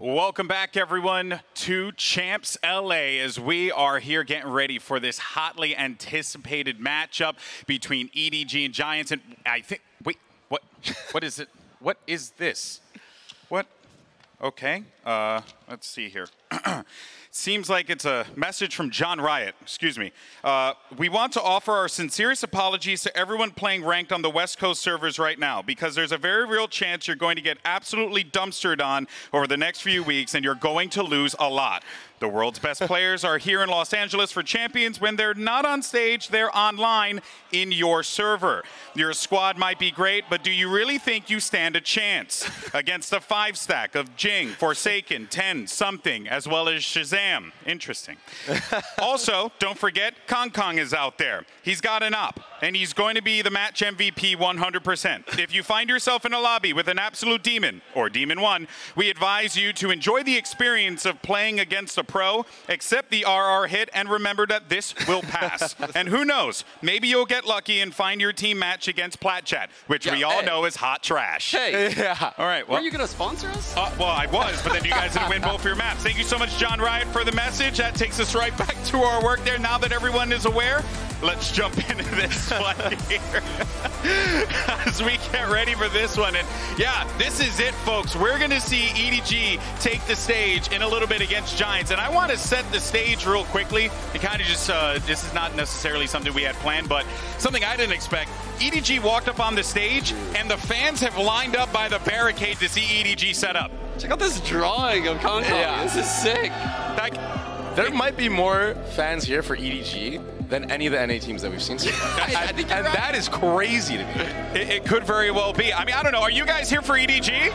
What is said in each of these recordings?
Welcome back, everyone, to Champs LA as we are here getting ready for this hotly anticipated matchup between EDG and Giants. And I think, wait, what is it? What is this? What? Okay, let's see here. Seems like it's a message from John Riot. Excuse me. We want to offer our sincerest apologies to everyone playing ranked on the West Coast servers right now, because there's a very real chance you're going to get absolutely dumpstered on over the next few weeks, and you're going to lose a lot. The world's best players are here in Los Angeles for Champions. When they're not on stage, they're online in your server. Your squad might be great, but do you really think you stand a chance against a 5-stack of Jing, Forsaken, Ten, Something, as well as Shazam? Interesting. Also, don't forget, Kong is out there. He's got an op, and he's going to be the match MVP 100%. If you find yourself in a lobby with an absolute demon, or Demon 1, we advise you to enjoy the experience of playing against a pro, accept the RR hit, and remember that this will pass. And who knows, maybe you'll get lucky and find your team match against Platchat, which we all know is hot trash. Hey. Yeah. All right. Well, were you going to sponsor us? Well, I was, but then you guys didn't win both of your maps. Thank you so much, John Riot, for the message. That takes us right back to our work there. Now that everyone is aware, let's jump into this one here as we get ready for this one. And yeah, this is it, folks. We're going to see EDG take the stage in a little bit against Giants. And I want to set the stage real quickly. It kind of just, this is not necessarily something we had planned, but something I didn't expect. EDG walked up on the stage, and the fans have lined up by the barricade to see EDG set up. Check out this drawing of Kong. Yeah. This is sick. There might be more fans here for EDG than any of the NA teams that we've seen so far. I think you're right. That is crazy to me. It could very well be. I mean, I don't know. Are you guys here for EDG?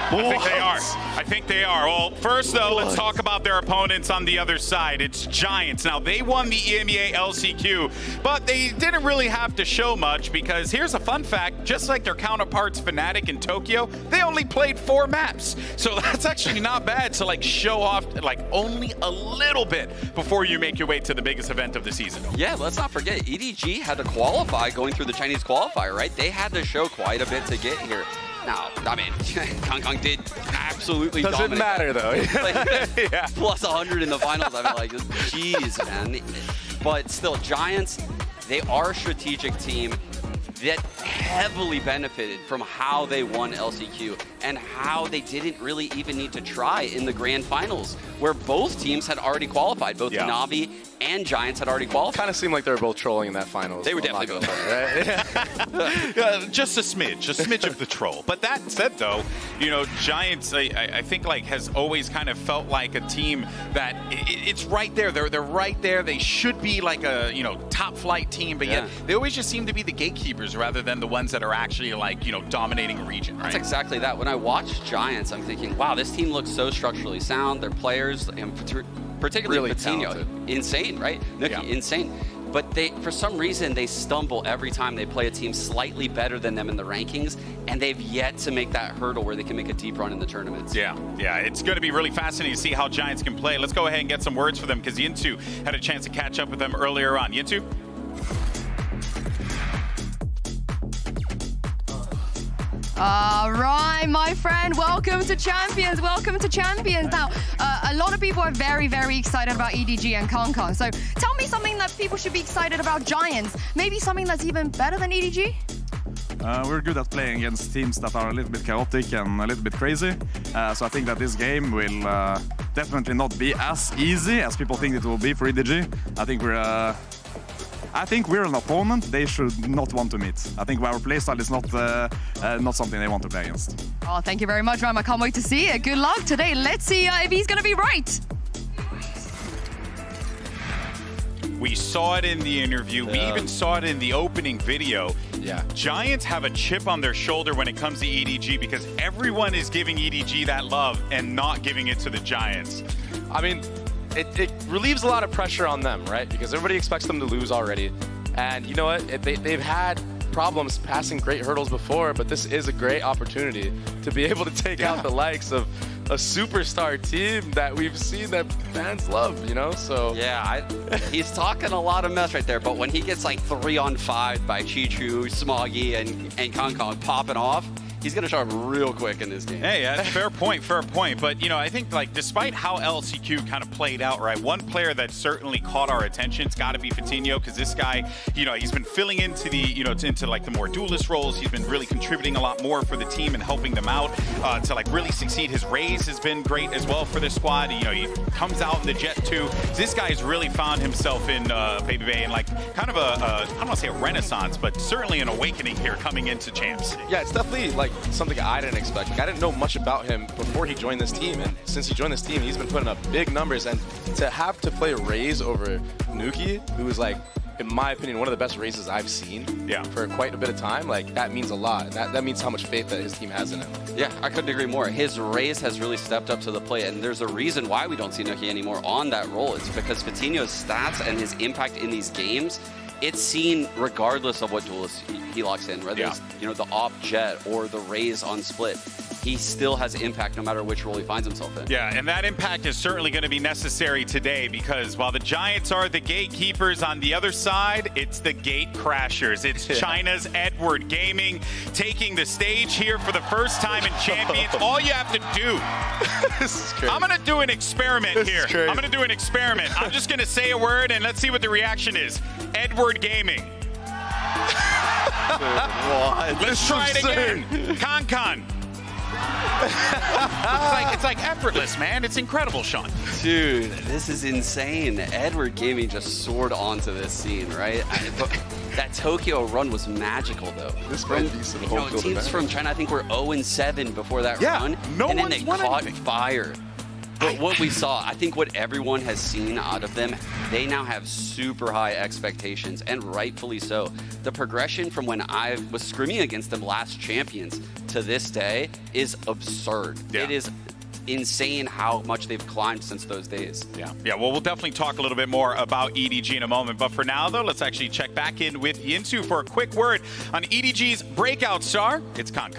I think they are. I think they are. Well, first, though, let's talk about their opponents on the other side. It's Giants. Now, they won the EMEA LCQ, but they didn't really have to show much because here's a fun fact. Just like their counterparts, Fnatic in Tokyo, they only played 4 maps. So that's actually not bad to, like, show off, like, only a little bit before you make your way to the biggest event of the season. Yeah, let's not forget, EDG had to qualify going through the Chinese qualifier, right? They had to show quite a bit to get here. Now, I mean, Kong did absolutely dominate. Doesn't matter, though. Like, yeah. Plus 100 in the finals. I mean, like, jeez, man. But still, Giants, they are a strategic team that heavily benefited from how they won LCQ and how they didn't really even need to try in the grand finals, where both teams had already qualified. Both Navi and Giants had already qualified. Kind of seemed like they were both trolling in that finals. They were definitely both right? Just a smidge of the troll. But that said, though, you know, Giants, I think, like, has always kind of felt like a team that it's right there. They're right there. They should be like a, you know, top flight team, but yet they always just seem to be the gatekeepers rather than the ones that are actually, like, you know, dominating a region. Right? That's exactly that. When I watch Giants, I'm thinking, wow, this team looks so structurally sound. Their players, and particularly really Patino, insane, right? Nuki, insane. But they, for some reason, they stumble every time they play a team slightly better than them in the rankings, and they've yet to make that hurdle where they can make a deep run in the tournaments. Yeah, it's going to be really fascinating to see how Giants can play. Let's go ahead and get some words for them, because Yintu had a chance to catch up with them earlier on. Yintu? All right, my friend, welcome to Champions. Welcome to Champions. Now, a lot of people are very, very excited about EDG and Kong. So tell me something that people should be excited about Giants. Maybe something that's even better than EDG? We're good at playing against teams that are a little bit chaotic and a little bit crazy. So I think that this game will definitely not be as easy as people think it will be for EDG. I think we're an opponent they should not want to meet. I think our playstyle is not something they want to play against. Oh, thank you very much, Ram. I can't wait to see it. Good luck today. Let's see if he's going to be right. We saw it in the interview. We even saw it in the opening video. Yeah. Giants have a chip on their shoulder when it comes to EDG because everyone is giving EDG that love and not giving it to the Giants. I mean, it relieves a lot of pressure on them, right? Because everybody expects them to lose already. And you know what? They've had problems passing great hurdles before, but this is a great opportunity to be able to take out the likes of a superstar team that we've seen that fans love, you know? So yeah, he's talking a lot of mess right there, but when he gets like 3-on-5 by Chichu, Smoggy, and Kong popping off, he's going to show up real quick in this game. Hey, that's fair point, fair point. But, you know, I think, like, despite how LCQ kind of played out, right, one player that certainly caught our attention, it's got to be Vitinho, because this guy, you know, he's been filling into the, you know, into like the more duelist roles. He's been really contributing a lot more for the team and helping them out to, like, really succeed. His raise has been great as well for this squad. You know, he comes out in the Jet 2. This guy's really found himself in Baby Bay, and, like, kind of I don't want to say a renaissance, but certainly an awakening here coming into Champs. Yeah, it's definitely like something I didn't expect. Like, I didn't know much about him before he joined this team, and since he joined this team, he's been putting up big numbers. And to have to play Raze over Nuki, who is, like, in my opinion, one of the best races I've seen for quite a bit of time, like, that means a lot. That means how much faith that his team has in him. Yeah, I couldn't agree more. His Raze has really stepped up to the plate, and there's a reason why we don't see Nuki anymore on that role. It's because Vitinho's stats and his impact in these games, it's seen regardless of what duelist he locks in, whether it's, you know, the op Jet or the Raze on split. He still has impact no matter which role he finds himself in. Yeah, and that impact is certainly going to be necessary today, because while the Giants are the gatekeepers, on the other side, it's the gate crashers. It's China's Edward Gaming taking the stage here for the first time in Champions. All you have to do, This is crazy. I'm going to do an experiment This here. is crazy. I'm going to do an experiment. I'm just going to say a word, and let's see what the reaction is. Edward Gaming. What? Let's try it again. Con. It's like effortless, man. It's incredible, Sean. Dude, this is insane. Edward Gaming just soared onto this scene, right? That Tokyo run was magical, though. This might be some home field teams advantage. from China, I think, were 0-7 before that run. no and then one's they won caught anything. fire. But what we saw, I think what everyone has seen out of them, they now have super high expectations, and rightfully so. The progression from when I was scrimming against them last Champions to this day is absurd. Yeah. It is insane how much they've climbed since those days. Yeah, well, we'll definitely talk a little bit more about EDG in a moment. But for now, though, let's actually check back in with Yinsu for a quick word on EDG's breakout star. It's Con.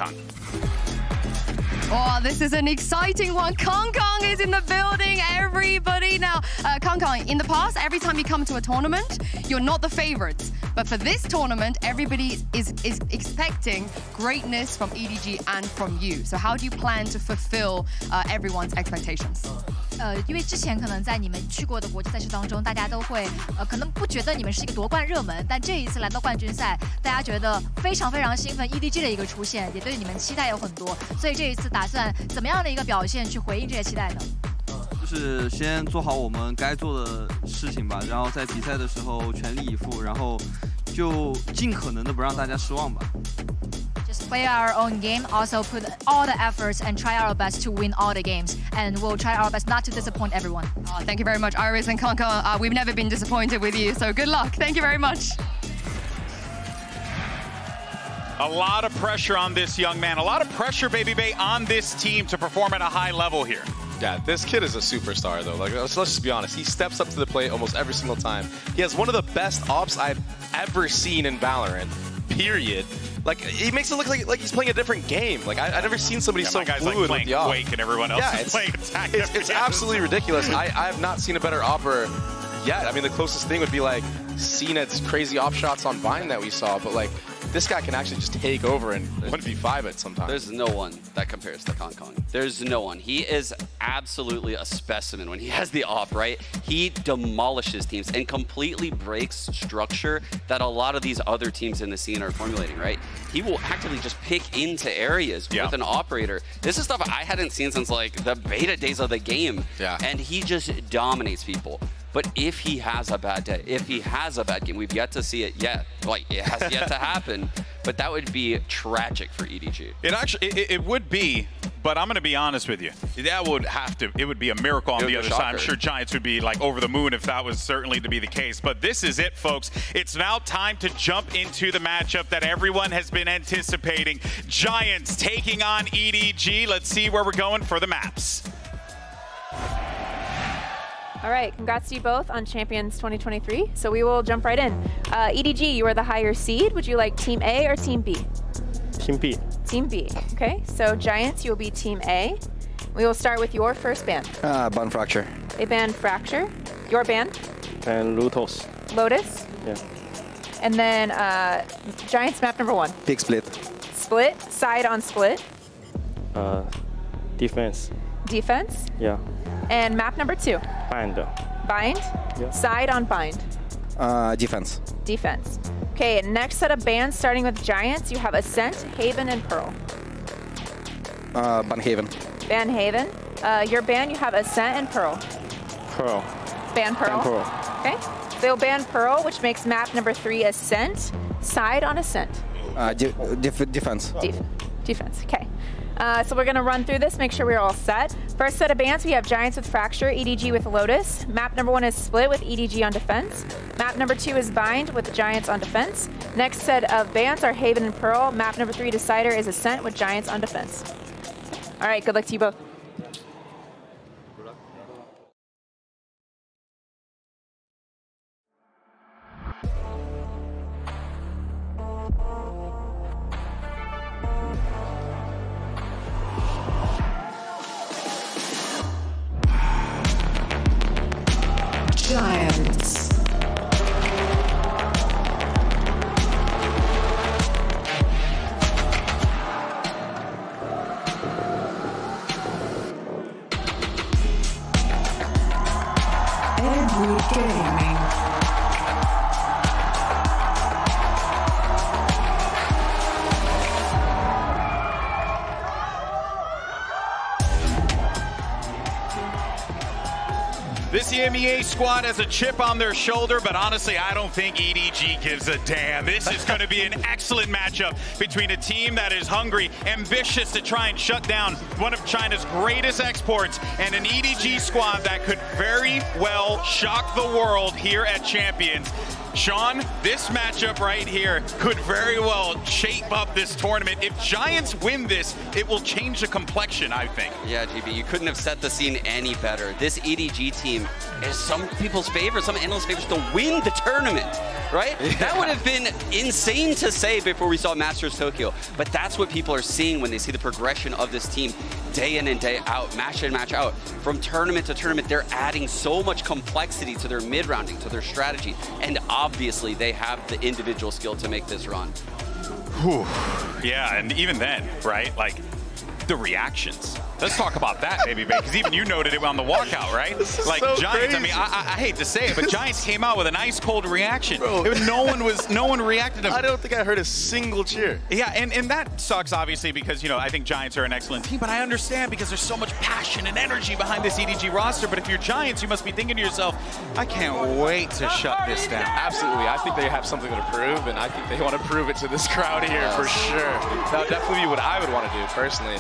Oh, this is an exciting one. Kong is in the building, everybody. Now, Kong, in the past, every time you come to a tournament, you're not the favorites. But for this tournament, everybody is expecting greatness from EDG and from you. So how do you plan to fulfill everyone's expectations? 因为之前可能在你们去过的国际赛事当中，大家都会可能不觉得你们是一个夺冠热门，但这一次来到冠军赛，大家觉得非常非常兴奋 ，EDG 的一个出现，也对你们期待有很多，所以这一次打算怎么样的一个表现去回应这些期待呢？就是先做好我们该做的事情吧，然后在比赛的时候全力以赴，然后就尽可能的不让大家失望吧。 Just play our own game, also put all the efforts and try our best to win all the games. And we'll try our best not to disappoint everyone. Oh, thank you very much, Iris and Kong. We've never been disappointed with you, so good luck. Thank you very much. A lot of pressure on this young man. A lot of pressure, Baby Bay, on this team to perform at a high level here. Yeah, this kid is a superstar, though. Like, let's just be honest. He steps up to the plate almost every single time. He has one of the best ops I've ever seen in Valorant, period. Like, he makes it look like he's playing a different game. Like, I've never seen somebody so my guy's fluid like playing with the op. Quake and everyone else is playing Attack. It's absolutely ridiculous. I have not seen a better opper yet. I mean, the closest thing would be, like, CNET's crazy op shots on Vine that we saw, but, like, this guy can actually just take over and 1v5 it sometimes. There's no one that compares to Kong. There's no one. He is absolutely a specimen when he has the op, right? He demolishes teams and completely breaks structure that a lot of these other teams in the scene are formulating, right? He will actively just pick into areas with an operator. This is stuff I hadn't seen since, like, the beta days of the game. Yeah. And he just dominates people. But if he has a bad day, if he has a bad game, we've yet to see it yet. Like, it has yet to happen. But that would be tragic for EDG. It actually, it would be, but I'm going to be honest with you. That would have to, it would be a miracle on the other side. I'm sure Giants would be like over the moon if that was certainly to be the case. But this is it, folks. It's now time to jump into the matchup that everyone has been anticipating. Giants taking on EDG. Let's see where we're going for the maps. All right, congrats to you both on Champions 2023. So we will jump right in. EDG, you are the higher seed. Would you like Team A or Team B? Team B. Team B, okay. So Giants, you will be Team A. We will start with your first band. Band Fracture. A band Fracture. Your band? And Lotus. Lotus. Yeah. And then Giants map number 1. Big Split. split, side on split. Defense. Defense. Yeah. And map number 2. Bind. Bind. Yeah. Side on bind. Defense. Defense. Okay, next set of bans starting with Giants. You have Ascent, Haven, and Pearl. Ban Haven. Ban Haven. Your ban, you have Ascent and Pearl. Pearl. Ban Pearl. Ban Pearl. Okay. So you'll ban Pearl, which makes map number 3 Ascent. Side on Ascent. Defense. Defense. Okay. So we're going to run through this, make sure we're all set. First set of bans, we have Giants with Fracture, EDG with Lotus. Map number 1 is Split with EDG on defense. Map number 2 is Bind with the Giants on defense. Next set of bans are Haven and Pearl. Map number 3 Decider is Ascent with Giants on defense. All right, good luck to you both. Giants. Edward Gaming. This EMEA squad has a chip on their shoulder, but honestly, I don't think EDG gives a damn. This is going to be an excellent matchup between a team that is hungry, ambitious to try and shut down one of China's greatest exports, and an EDG squad that could very well shock the world here at Champions. Sean, this matchup right here could very well shape up this tournament. If Giants win this, it will change the complexion, I think. Yeah, GB, you couldn't have set the scene any better. This EDG team is some people's favorite, some analysts' favorites to win the tournament, right? Yeah. That would have been insane to say before we saw Masters Tokyo, but that's what people are seeing when they see the progression of this team day in and day out, match in, match out. From tournament to tournament, they're adding so much complexity to their mid-rounding, to their strategy, and obviously they have the individual skill to make this run. Whew. Yeah, and even then, right, like the reactions. Let's talk about that, baby, because even you noted it on the walkout, right? Like so Giants, crazy. I mean, I hate to say it, but Giants came out with an ice cold reaction. No one reacted to. I don't think I heard a single cheer. Yeah, and that sucks, obviously, because, you know, I think Giants are an excellent team, but I understand because there's so much passion and energy behind this EDG roster. But if you're Giants, you must be thinking to yourself, I can't wait to shut this down. Absolutely. I think they have something to prove, and I think they want to prove it to this crowd here for sure. That would definitely be what I would want to do personally.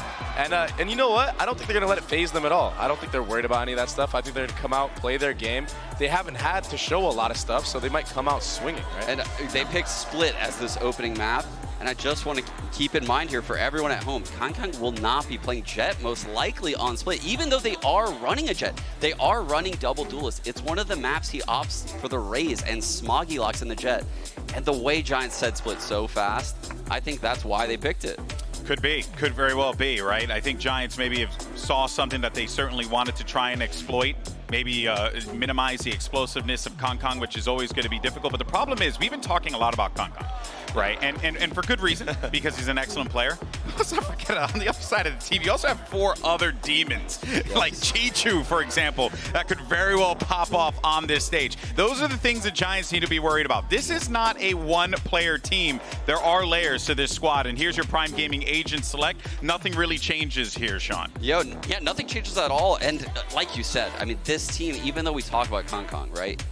And you know what? I don't think they're going to let it phase them at all. I don't think they're worried about any of that stuff. I think they're going to come out, play their game. They haven't had to show a lot of stuff, so they might come out swinging, right? And they picked Split as this opening map. And I just want to keep in mind here for everyone at home, Kankang will not be playing Jet most likely on Split, even though they are running a Jet. They are running double duelist. It's one of the maps he opts for the Raze and Smoggy locks in the Jet. And the way Giants said Split so fast, I think that's why they picked it. Could be, could very well be, right? I think Giants maybe saw something that they certainly wanted to try and exploit, maybe minimize the explosiveness of Kankang, which is always going to be difficult. But the problem is, we've been talking a lot about Kankang, right? And for good reason, because he's an excellent player. Let's not forget, on the other side of the team, you also have 4 other demons, like Chi-Chu, for example, that could very well pop off on this stage. Those are the things that Giants need to be worried about. This is not a one-player team. There are layers to this squad, and here's your Prime Gaming agent select. Nothing really changes here, Sean. Yeah, nothing changes at all. And like you said, I mean, this team, even though we talk about Kankang, right?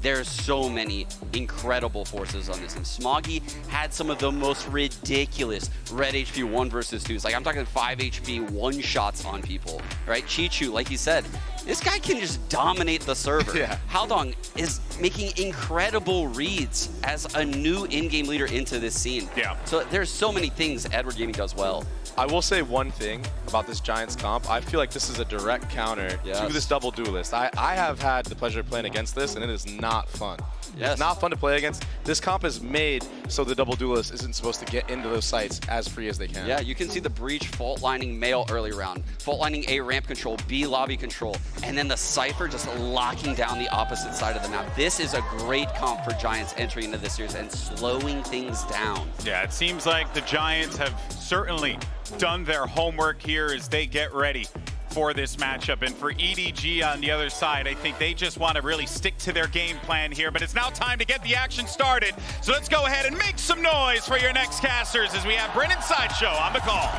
There's so many incredible forces on this team. Smoggy had some of the most ridiculous red HP 1 versus 2s. Like, I'm talking 5 HP one-shots on people, right? Chi-Chu, like you said, this guy can just dominate the server. Yeah. Haldong is making incredible reads as a new in-game leader into this scene. Yeah. So there's so many things Edward Gaming does well. I will say one thing about this Giants comp. I feel like this is a direct counter to this double duelist. I have had the pleasure of playing against this, and it is not fun. Yes. It's not fun to play against. This comp is made so the double duelist isn't supposed to get into those sites as free as they can. Yeah, you can see the Breach fault lining Mail early round, fault lining A ramp control, B lobby control, and then the Cypher just locking down the opposite side of the map. This is a great comp for Giants entering into this series and slowing things down. Yeah, it seems like the Giants have certainly done their homework here as they get ready for this matchup. And for EDG on the other side, I think they just want to really stick to their game plan here. But it's now time to get the action started. So let's go ahead and make some noise for your next casters as we have Brennan Sideshow on the call.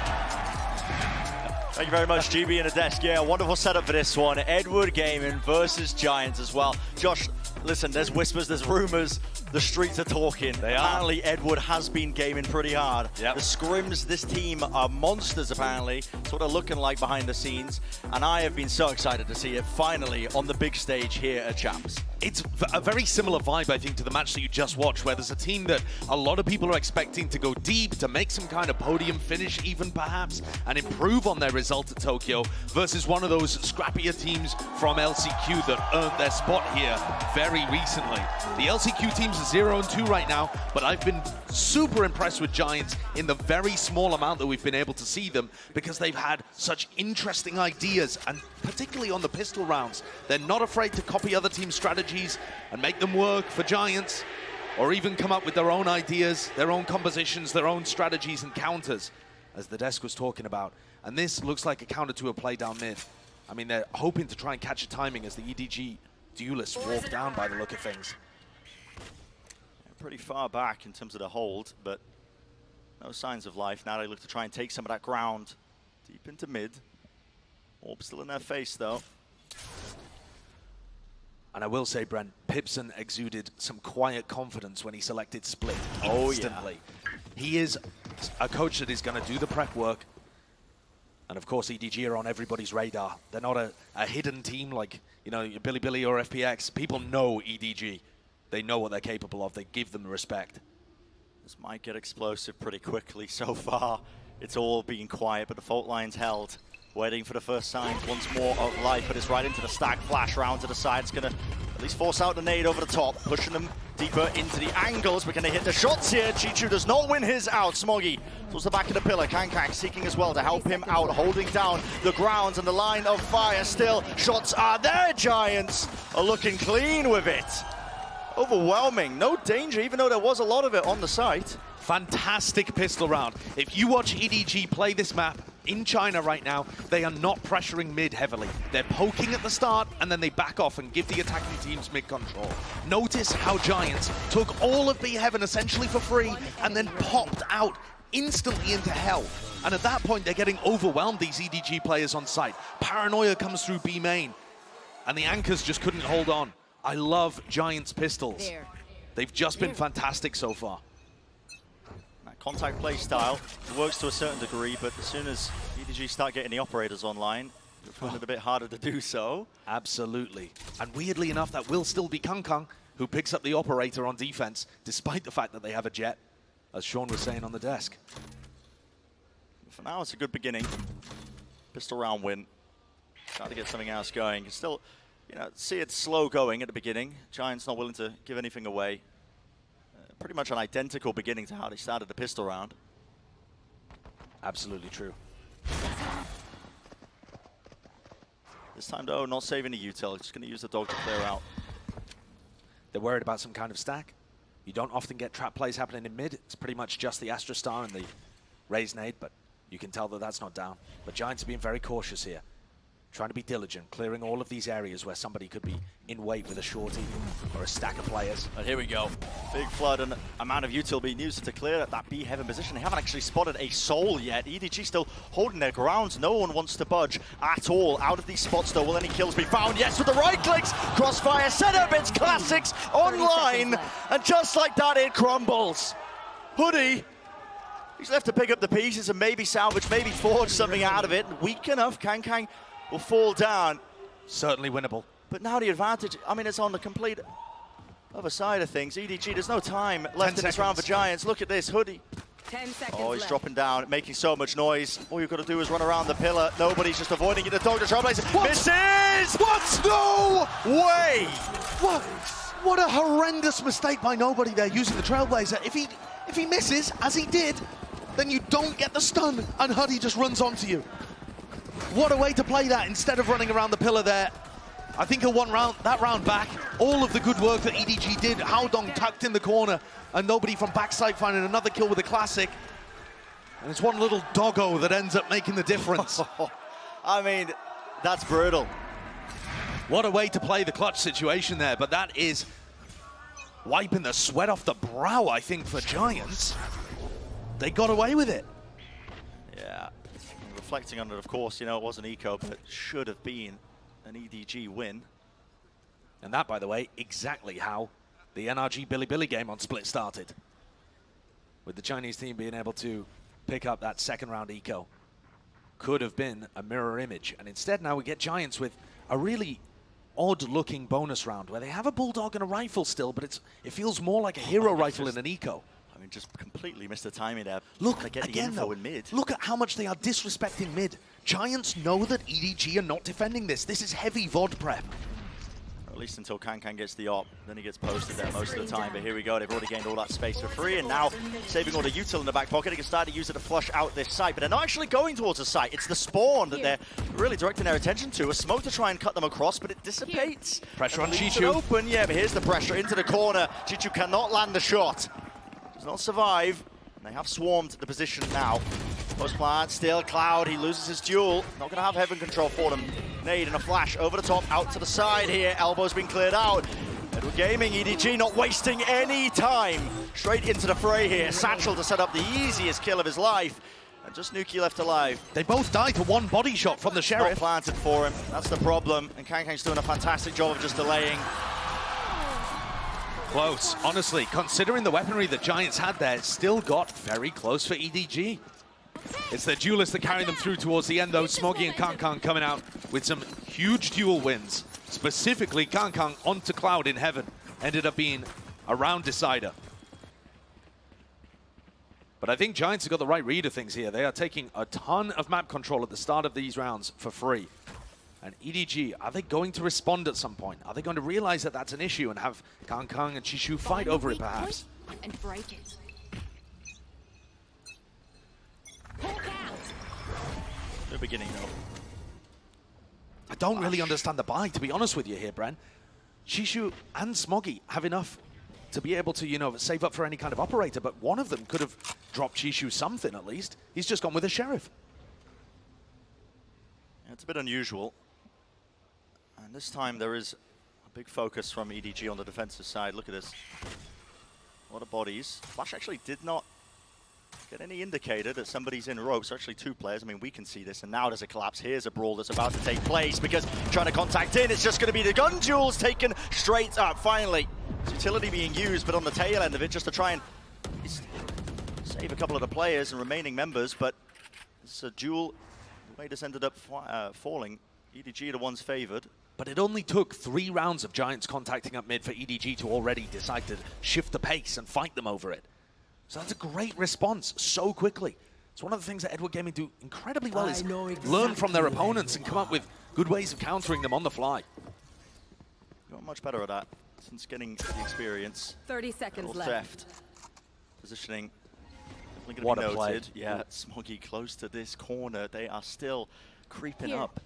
Thank you very much, GB and Adesk. Yeah, wonderful setup for this one. Edward Gaming versus Giants as well. Josh, listen, there's whispers, there's rumors. The streets are talking. They are. Apparently, Edward has been gaming pretty hard. Yep. The scrims, this team are monsters, apparently. It's what they're looking like behind the scenes. And I have been so excited to see it finally on the big stage here at Champs. It's a very similar vibe, I think, to the match that you just watched, where there's a team that a lot of people are expecting to go deep, to make some kind of podium finish even perhaps, and improve on their result at Tokyo, versus one of those scrappier teams from LCQ that earned their spot here very recently. The LCQ teams are 0-2 right now, but I've been super impressed with Giants in the very small amount that we've been able to see them, because they've had such interesting ideas, and particularly on the pistol rounds. They're not afraid to copy other teams' strategies and make them work for Giants, or even come up with their own ideas, their own compositions, their own strategies and counters, as the desk was talking about. And this looks like a counter to a play down mid. I mean, they're hoping to try and catch a timing as the EDG duelists walk down by the look of things. Pretty far back in terms of the hold, but no signs of life. Now they look to try and take some of that ground deep into mid. Orb still in their face, though. And I will say, Brent, Pipson exuded some quiet confidence when he selected Split instantly. Yeah. He is a coach that is going to do the prep work. And of course, EDG are on everybody's radar. They're not a hidden team like, you know, Bilibili or FPX. People know EDG. They know what they're capable of. They give them the respect. This might get explosive pretty quickly. So far, it's all been quiet, but the fault line's held. Waiting for the first signs once more of life, but it's right into the stack. Flash round to the side. It's going to at least force out the nade over the top, pushing them deeper into the angles. But can they hit the shots here? Chichu does not win his out. Smoggy towards the back of the pillar. Kankang seeking as well to help him out, holding down the grounds and the line of fire still. Shots are there. Giants are looking clean with it. Overwhelming, no danger, even though there was a lot of it on the site. Fantastic pistol round. If you watch EDG play this map in China right now, they are not pressuring mid heavily. They're poking at the start, and then they back off and give the attacking teams mid control. Notice how Giants took all of B Heaven essentially for free, and then popped out instantly into hell. And at that point, they're getting overwhelmed, these EDG players on site. Paranoia comes through B main, and the anchors just couldn't hold on. I love Giants pistols. They've just been fantastic so far. That contact play style works to a certain degree, but as soon as EDG start getting the operators online, it's find it a bit harder to do so. Absolutely. And weirdly enough, that will still be Kangkang, who picks up the operator on defense, despite the fact that they have a jet, as Sean was saying on the desk. For now, it's a good beginning. Pistol round win. Trying to get something else going. Still, you know, see it slow going at the beginning. Giants not willing to give anything away. Pretty much an identical beginning to how they started the pistol round. Absolutely true. This time, though, not saving the util. Just going to use the dog to clear out. They're worried about some kind of stack. You don't often get trap plays happening in mid. It's pretty much just the Astra Star and the Raze nade, but you can tell that that's not down. But Giants are being very cautious here. Trying to be diligent, clearing all of these areas where somebody could be in wait with a shorty or a stack of players. And here we go. Big flood and amount of util being used to clear that B Heaven position. They haven't actually spotted a soul yet. EDG still holding their grounds. No one wants to budge at all. Out of these spots, though, will any kills be found? Yes, with the right clicks. Crossfire setup. It's Classics online. And just like that, it crumbles. Hoodie. He's left to pick up the pieces and maybe salvage, maybe forge something out of it. Weak enough. Kankang will fall down. Certainly winnable. But now the advantage, I mean, it's on the complete other side of things. EDG, there's no time left in this round for Giants. Look at this, Hoodie. 10 seconds Oh, he's left. dropping down, making so much noise. All you've got to do is run around the pillar. Nobody's just avoiding it. The dog, the trailblazer misses! What? No way! What? What a horrendous mistake by nobody there using the Trailblazer. If he misses, as he did, then you don't get the stun, and Huddy just runs onto you. What a way to play that instead of running around the pillar there. I think he'll want that round back. All of the good work that EDG did, Haodong tucked in the corner, and nobody from backside finding another kill with a classic. And it's one little doggo that ends up making the difference. I mean, that's brutal. What a way to play the clutch situation there, but that is wiping the sweat off the brow, I think, for Giants. They got away with it. Yeah, reflecting on it, of course, you know, it was an eco, but it should have been an EDG win. And that, by the way, exactly how the NRG Bilibili game on Split started. With the Chinese team being able to pick up that second round eco. Could have been a mirror image. And instead now we get Giants with a really odd-looking bonus round where they have a Bulldog and a rifle still, but it feels more like a hero rifle in an eco. I mean, just completely missed the timing there. Look, they get the again, info though, in mid. Look at how much they are disrespecting mid. Giants know that EDG are not defending this. This is heavy VOD prep. Or at least until Kankan gets the op. Then he gets posted there most of the time. But here we go. They've already gained all that space for free. And now saving all the util in the back pocket. They can start to use it to flush out this site. But they're not actually going towards the site. It's the spawn that they're really directing their attention to. A smoke to try and cut them across, but it dissipates. Pressure on Chichu. Chichu. Open, yeah, but here's the pressure into the corner. Chichu cannot land the shot. Does not survive. And they have swarmed the position now. Post plant, still Cloud, he loses his duel. Not going to have heaven control for them. Nade and a flash over the top, out to the side here. Elbow's been cleared out. Edward Gaming, EDG not wasting any time. Straight into the fray here. Satchel to set up the easiest kill of his life. And just Nuki left alive. They both died to one body shot from the Sheriff. Not planted for him, that's the problem. And Kankang's doing a fantastic job of just delaying. Close, honestly, considering the weaponry that Giants had there, it still got very close for EDG. It's the duelists that carry them through towards the end, though. Smoggy and Kankan coming out with some huge duel wins. Specifically, Kankan onto Cloud in Heaven. Ended up being a round decider. But I think Giants have got the right read of things here. They are taking a ton of map control at the start of these rounds for free. And EDG, are they going to respond at some point? Are they going to realize that that's an issue and have Kankan and Chishu fight over it, perhaps? And break it. The beginning, though. I don't really understand the buy, to be honest with you here, Bren. Chishu and Smoggy have enough to be able to, you know, save up for any kind of operator, but one of them could have dropped Chishu something at least. He's just gone with a Sheriff. Yeah, it's a bit unusual. And this time there is a big focus from EDG on the defensive side. Look at this. A lot of bodies. Flash actually did not get any indicator that somebody's in ropes. Actually, two players. I mean, we can see this. And now there's a collapse. Here's a brawl that's about to take place because trying to contact in, it's just going to be the gun duels taken straight up. Finally, utility being used, but on the tail end of it, just to try and save a couple of the players and remaining members. But it's a duel. The way this ended up falling, EDG are the ones favored. But it only took 3 rounds of Giants contacting up mid for EDG to already decide to shift the pace and fight them over it. So that's a great response so quickly. It's one of the things that Edward Gaming do incredibly well is learn from their opponents and come up with good ways of countering them on the fly. Got much better at that since getting the experience. 30 seconds left. Theft. Positioning. Definitely What going a to be play. noted. Yeah, Smoggy close to this corner. They are still creeping up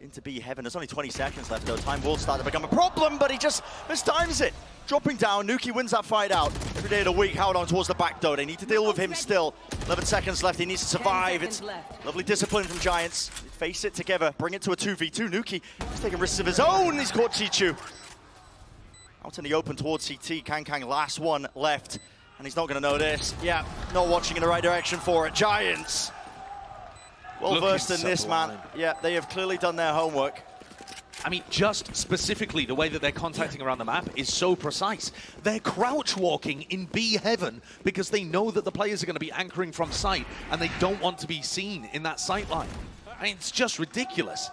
into B Heaven. There's only 20 seconds left though. Time will start to become a problem, but he just mistimes it. Dropping down, Nuki wins that fight out. Every day of the week, Haodong towards the back though. They need to deal with him still. 11 seconds left, he needs to survive. It's lovely discipline from Giants. Face it together, bring it to a 2v2. Nuki is taking risks of his own. He's caught Chichu. Out in the open towards CT, Kankang last one left. And he's not gonna know this. Yeah, not watching in the right direction for it. Giants. Well versed in this, man. Yeah, they have clearly done their homework. I mean, just specifically, the way that they're contacting around the map is so precise. They're crouch walking in B Heaven because they know that the players are going to be anchoring from sight and they don't want to be seen in that sight line. I mean, it's just ridiculous.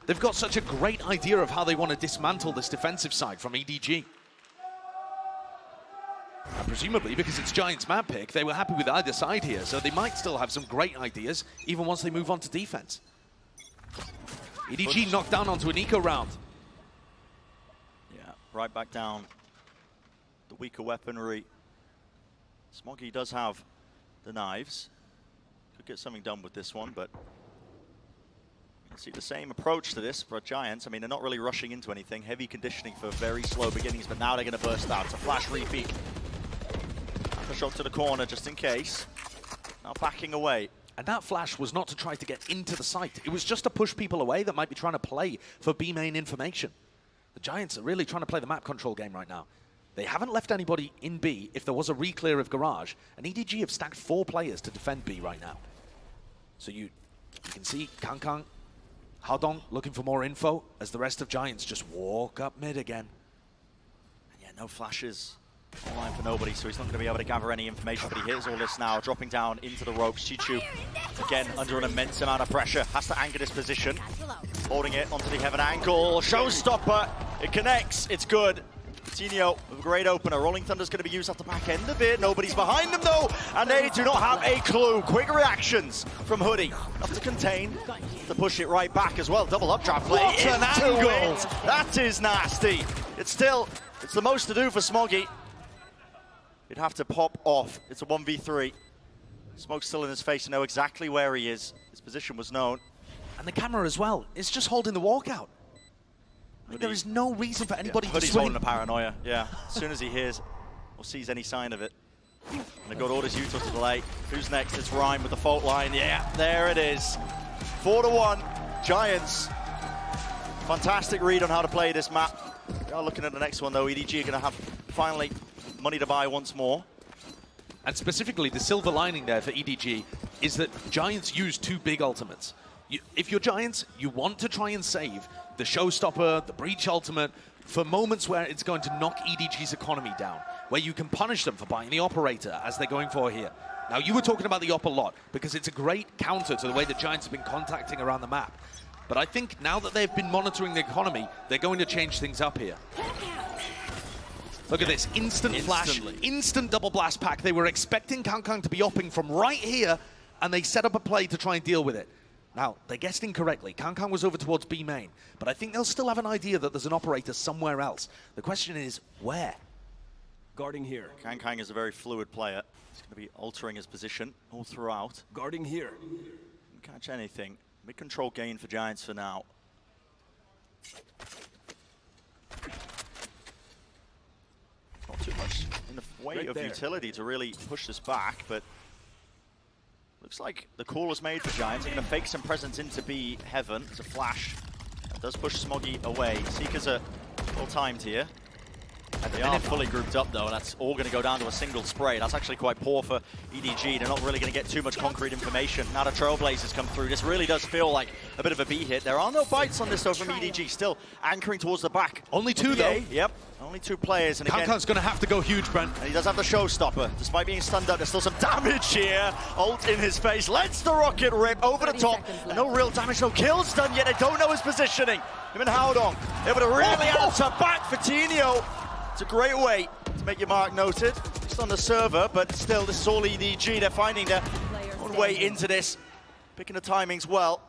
They've got such a great idea of how they want to dismantle this defensive side from EDG. And presumably, because it's Giants map pick, they were happy with either side here, so they might still have some great ideas, even once they move on to defense. EDG knocked down onto an eco round. Yeah, right back down the weaker weaponry. Smoggy does have the knives. Could get something done with this one, but you can see the same approach to this for Giants. I mean, they're not really rushing into anything. Heavy conditioning for very slow beginnings, but now they're going to burst out. It's a flash repeat. Shot to the corner just in case. Now backing away. And that flash was not to try to get into the site. It was just to push people away that might be trying to play for B main information. The Giants are really trying to play the map control game right now. They haven't left anybody in B if there was a re-clear of Garage. And EDG have stacked 4 players to defend B right now. So you can see Kangkang, Haodong looking for more info as the rest of Giants just walk up mid again. And yeah, no flashes. Online for nobody, so he's not going to be able to gather any information, but he hears all this now, dropping down into the ropes. Chichu, again, under an immense amount of pressure, has to anchor this position. Holding it onto the heaven angle. Showstopper, it connects, it's good. Coutinho with a great opener. Rolling Thunder's going to be used at the back end of it. Nobody's behind them, though, and they do not have a clue. Quick reactions from Hoodie. Enough to contain, to push it right back as well. Double updraft play. What an angle! That is nasty. It's the most to do for Smoggy. He'd have to pop off. It's a 1v3. Smoke's still in his face. You know exactly where he is. His position was known. And the camera as well. It's just holding the walkout. I mean, there is no reason for anybody to Hoodie's swing. holding a paranoia, yeah. As soon as he hears or sees any sign of it. And they've got orders Yuto to delay. Who's next? It's Rhyme with the fault line. Yeah, there it is. 4-1. Giants. Fantastic read on how to play this map. We are looking at the next one, though. EDG are going to have finally money to buy once more. And specifically, the silver lining there for EDG is that Giants use 2 big ultimates. If you're Giants, you want to try and save the Showstopper, the Breach ultimate, for moments where it's going to knock EDG's economy down, where you can punish them for buying the Operator, as they're going for here. Now, you were talking about the Op a lot, because it's a great counter to the way the Giants have been contacting around the map. But I think now that they've been monitoring the economy, they're going to change things up here. Look at this, instant flash, instant double blast pack. They were expecting Kangkang to be opping from right here, and they set up a play to try and deal with it. Now, they guessed incorrectly. Kangkang was over towards B main, but I think they'll still have an idea that there's an operator somewhere else. The question is, where? Guarding here. Kangkang is a very fluid player. He's going to be altering his position all throughout. Guarding here. Didn't catch anything. Mid-control gain for Giants for now. Not too much in the way of utility to really push this back, but looks like the call was made for Giants. They're going to fake some presence into B Heaven. It's a flash. That does push Smoggy away. Seekers are well timed here. And they are fully grouped up, though. That's all going to go down to a single spray. That's actually quite poor for EDG. They're not really going to get too much concrete information. Now the Trailblazers come through. This really does feel like a bit of a B hit. There are no bites on this, though, from EDG. Still anchoring towards the back. Only 2, though. Yep, only 2 players. And Kangkang's going to have to go huge, Brent. And he does have the Showstopper. Despite being stunned up, there's still some damage here. Ult in his face. Lets the rocket rip over the top. And no real damage, no kills done yet. They don't know his positioning. Him and Haodong able to really answer back for Tinho. It's a great way to make your mark noted. Just on the server, but still, this is all EDG. They're finding their own way into this. Picking the timings well.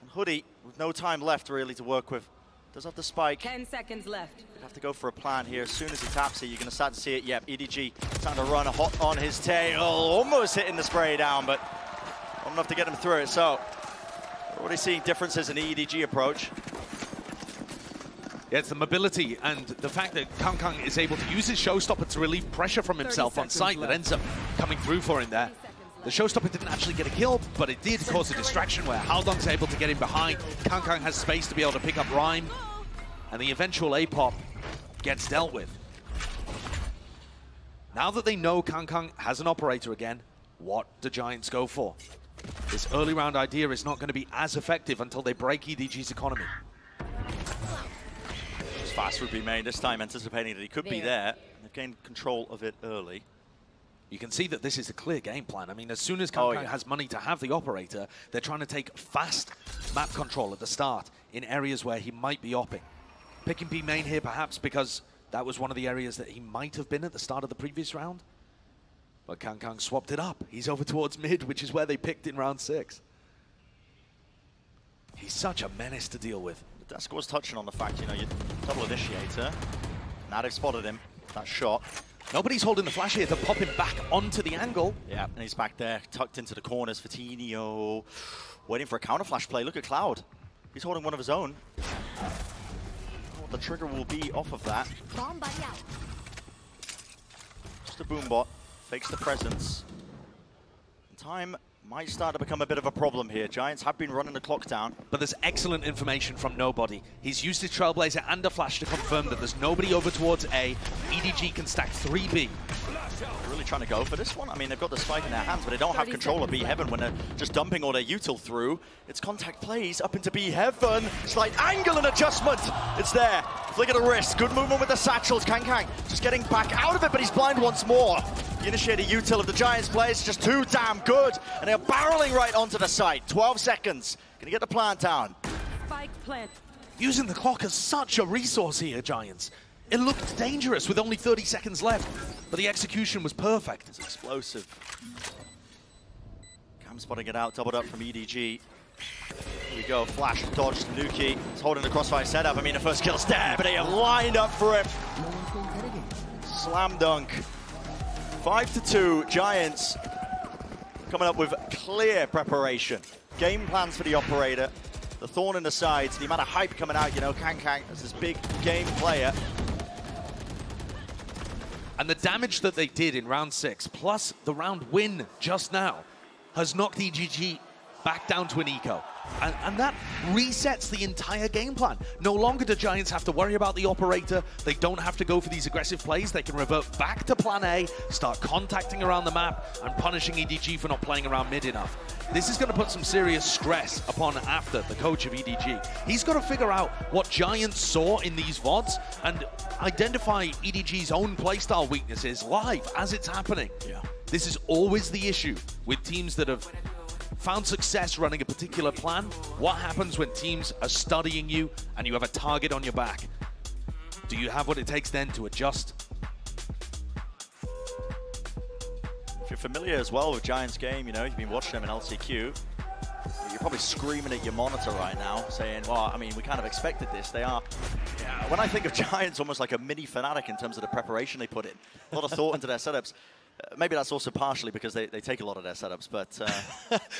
And Hoodie, with no time left really to work with, does have the spike. 10 seconds left. Have to go for a plan here. As soon as he taps it, you're going to start to see it. Yep, EDG trying to run hot on his tail. Almost hitting the spray down, but not enough to get him through it. So, we're already seeing differences in the EDG approach. Yeah, it's the mobility and the fact that Kangkang is able to use his Showstopper to relieve pressure from himself on site that ends up coming through for him there. The Showstopper didn't actually get a kill, but it did cause a distraction where Haodong's able to get in behind. Kangkang has space to be able to pick up Rhyme, and the eventual A-pop gets dealt with. Now that they know Kangkang has an operator again, what do Giants go for? This early round idea is not going to be as effective until they break EDG's economy. Fast would be made this time, anticipating that he could be there. They've gained control of it early. You can see that this is a clear game plan. I mean, as soon as Kangkang has money to have the operator, they're trying to take fast map control at the start in areas where he might be opping. Picking B main here, perhaps, because that was one of the areas that he might have been at the start of the previous round. But Kangkang swapped it up. He's over towards mid, which is where they picked in round 6. He's such a menace to deal with. Desk was touching on the fact, you know, you double initiator. Now they've spotted him. That shot. Nobody's holding the flash here to pop him back onto the angle. Yeah, and he's back there, tucked into the corners. Vitinho waiting for a counter flash play. Look at Cloud. He's holding one of his own. What the trigger will be off of that. Just a boom bot. Fakes the presence. Time might start to become a bit of a problem here. Giants have been running the clock down. But there's excellent information from Nobody. He's used his Trailblazer and a flash to confirm that there's nobody over towards A. EDG can stack 3B. They're really trying to go for this one. I mean, they've got the spike in their hands, but they don't have control of B Heaven when they're just dumping all their util through. It's contact plays up into B Heaven. Slight angle and adjustment. It's there. Flick of the wrist. Good movement with the satchels. Kang just getting back out of it, but he's blind once more. The initiated util of the Giants players just too damn good. And they're barreling right onto the site. 12 seconds. Gonna get the plant down. Spike plant. Using the clock as such a resource here, Giants. It looked dangerous with only 30 seconds left, but the execution was perfect. It's explosive. Cam spotting it out, doubled up from EDG. Here we go, flash, dodge, Nuki. He's holding the crossfire setup. I mean, the first kill's there, but they are lined up for him. Slam dunk. 5-2, Giants coming up with clear preparation. Game plans for the operator. The thorn in the sides, the amount of hype coming out, you know, Kang is this big game player. And the damage that they did in round 6, plus the round win just now, has knocked EDG back down to an eco. And that resets the entire game plan. No longer do Giants have to worry about the operator. They don't have to go for these aggressive plays. They can revert back to plan A, start contacting around the map, and punishing EDG for not playing around mid enough. This is going to put some serious stress upon After, the coach of EDG. He's got to figure out what Giants saw in these VODs and identify EDG's own playstyle weaknesses live as it's happening. Yeah. This is always the issue with teams that have found success running a particular plan. What happens when teams are studying you and you have a target on your back? Do you have what it takes then to adjust? If you're familiar as well with Giants' game, you know, you've been watching them in LCQ, you're probably screaming at your monitor right now, saying, well, I mean, we kind of expected this. They are, when I think of Giants, almost like a mini Fnatic in terms of the preparation they put in. A lot of thought into their setups. Maybe that's also partially because they take a lot of their setups, but...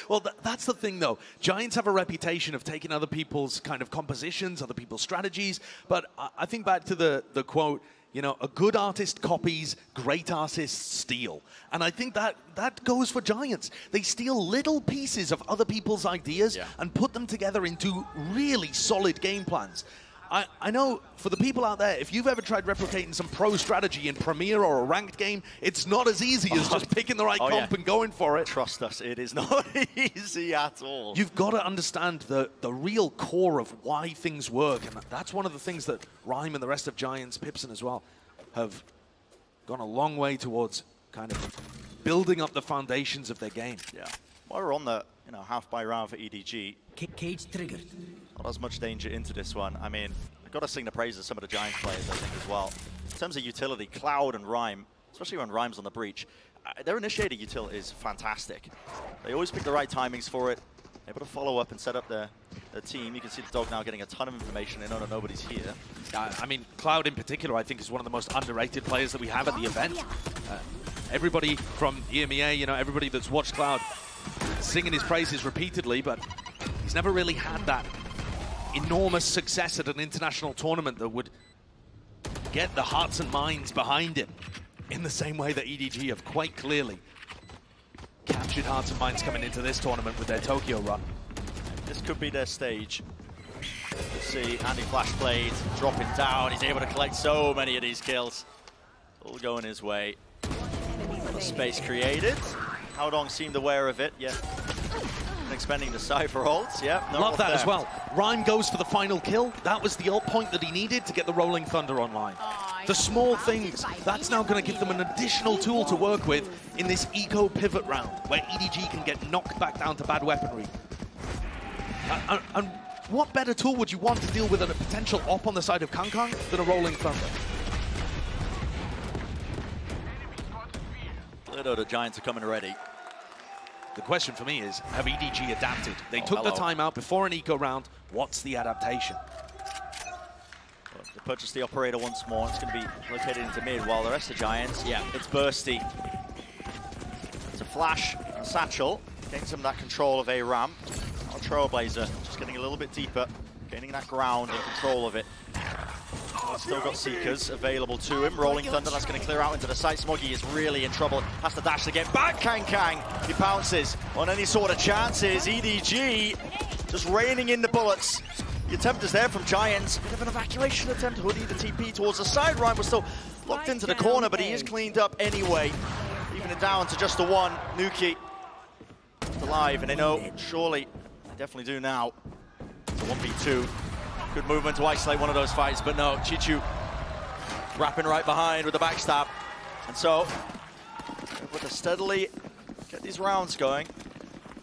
Well, that's the thing, though. Giants have a reputation of taking other people's kind of compositions, other people's strategies, but I think back to the quote, you know, a good artist copies, great artists steal. And I think that goes for Giants. They steal little pieces of other people's ideas and put them together into really solid game plans. I know for the people out there, if you've ever tried replicating some pro strategy in Premier or a ranked game, it's not as easy as just picking the right comp and going for it. Trust us, it is not easy at all. You've got to understand the real core of why things work, and that's one of the things that Rhyme and the rest of Giants, Pipson as well, have gone a long way towards kind of building up the foundations of their game. Yeah. While we're on the half by round for EDG, cage triggered. Not as much danger into this one. I mean, I've got to sing the praises of some of the Giants players, I think, as well. In terms of utility, Cloud and Rhyme, especially when Rhyme's on the breach, their initiated util is fantastic. They always pick the right timings for it, able to follow up and set up their team. You can see the dog now getting a ton of information. They know that nobody's here. I mean, Cloud in particular, I think, is one of the most underrated players that we have at the event. Everybody from EMEA, you know, everybody that's watched Cloud singing his praises repeatedly, but he's never really had that enormous success at an international tournament that would get the hearts and minds behind him in the same way that EDG have quite clearly captured hearts and minds coming into this tournament with their Tokyo run. This could be their stage. Let's see, Andy Flash Blade dropping down. He's able to collect so many of these kills. All going his way. The space created. Howdong seemed aware of it, yeah. Expending the Cypher ults, yeah. Love that as well. Rhyme goes for the final kill. That was the ult point that he needed to get the Rolling Thunder online. The small things, that's now going to give them an additional tool to work with in this eco pivot round, where EDG can get knocked back down to bad weaponry. And what better tool would you want to deal with a potential op on the side of Kangkang than a Rolling Thunder? The Giants are coming ready. The question for me is, have EDG adapted? They took the time out before an eco round. What's the adaptation? Well, the purchase the operator once more. It's going to be located into mid, while the rest of Giants, yeah, it's Bursty. It's a flash, a satchel, getting some of that control of a ramp. Now Trailblazer just getting a little bit deeper, gaining that ground and control of it. Still got Seekers available to him. Rolling Thunder, that's going to clear out into the site. Smoggy is really in trouble. Has to dash to get back. Kang. He pounces on any sort of chances. EDG just raining in the bullets. The attempt is there from Giants. Bit of an evacuation attempt. Hoodie, the TP towards the side. Ryan was still locked into the corner, but he is cleaned up anyway. Even it down to just the one. Nuki alive, and they know surely they definitely do now. It's a 1v2. Good movement to isolate one of those fights, but no, Chichu wrapping right behind with the backstab. And so, able to steadily get these rounds going.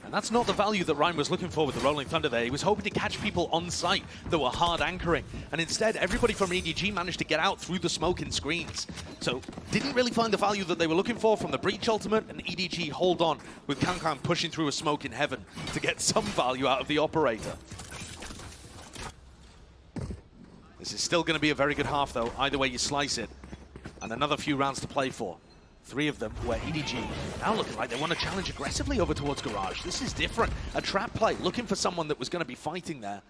And that's not the value that Ryan was looking for with the Rolling Thunder there. He was hoping to catch people on site that were hard anchoring. And instead, everybody from EDG managed to get out through the smoke and screens. So, didn't really find the value that they were looking for from the Breach ultimate, and EDG hold on with Kang pushing through a smoke in heaven to get some value out of the operator. This is still going to be a very good half, though, either way you slice it. And another few rounds to play for. 3 of them where EDG now looking like they want to challenge aggressively over towards Garage. This is different. A trap play, looking for someone that was going to be fighting there.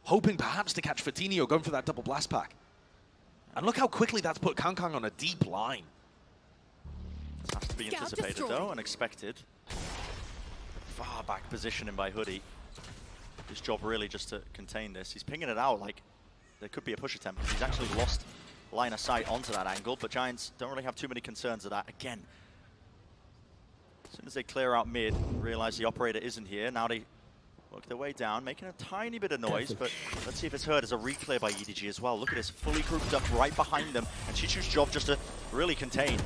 Hoping perhaps to catch Fatinho, going for that double blast pack. And look how quickly that's put Kang on a deep line. This has to be anticipated, though, and expected. Far back positioning by Hoodie. His job really just to contain this. He's pinging it out like there could be a push attempt. He's actually lost line of sight onto that angle, but Giants don't really have too many concerns of that. Again, as soon as they clear out mid, realize the operator isn't here. Now they work their way down, making a tiny bit of noise, but let's see if it's heard as a reclear by EDG as well. Look at this, fully grouped up right behind them, and Chichu's job just to really contain.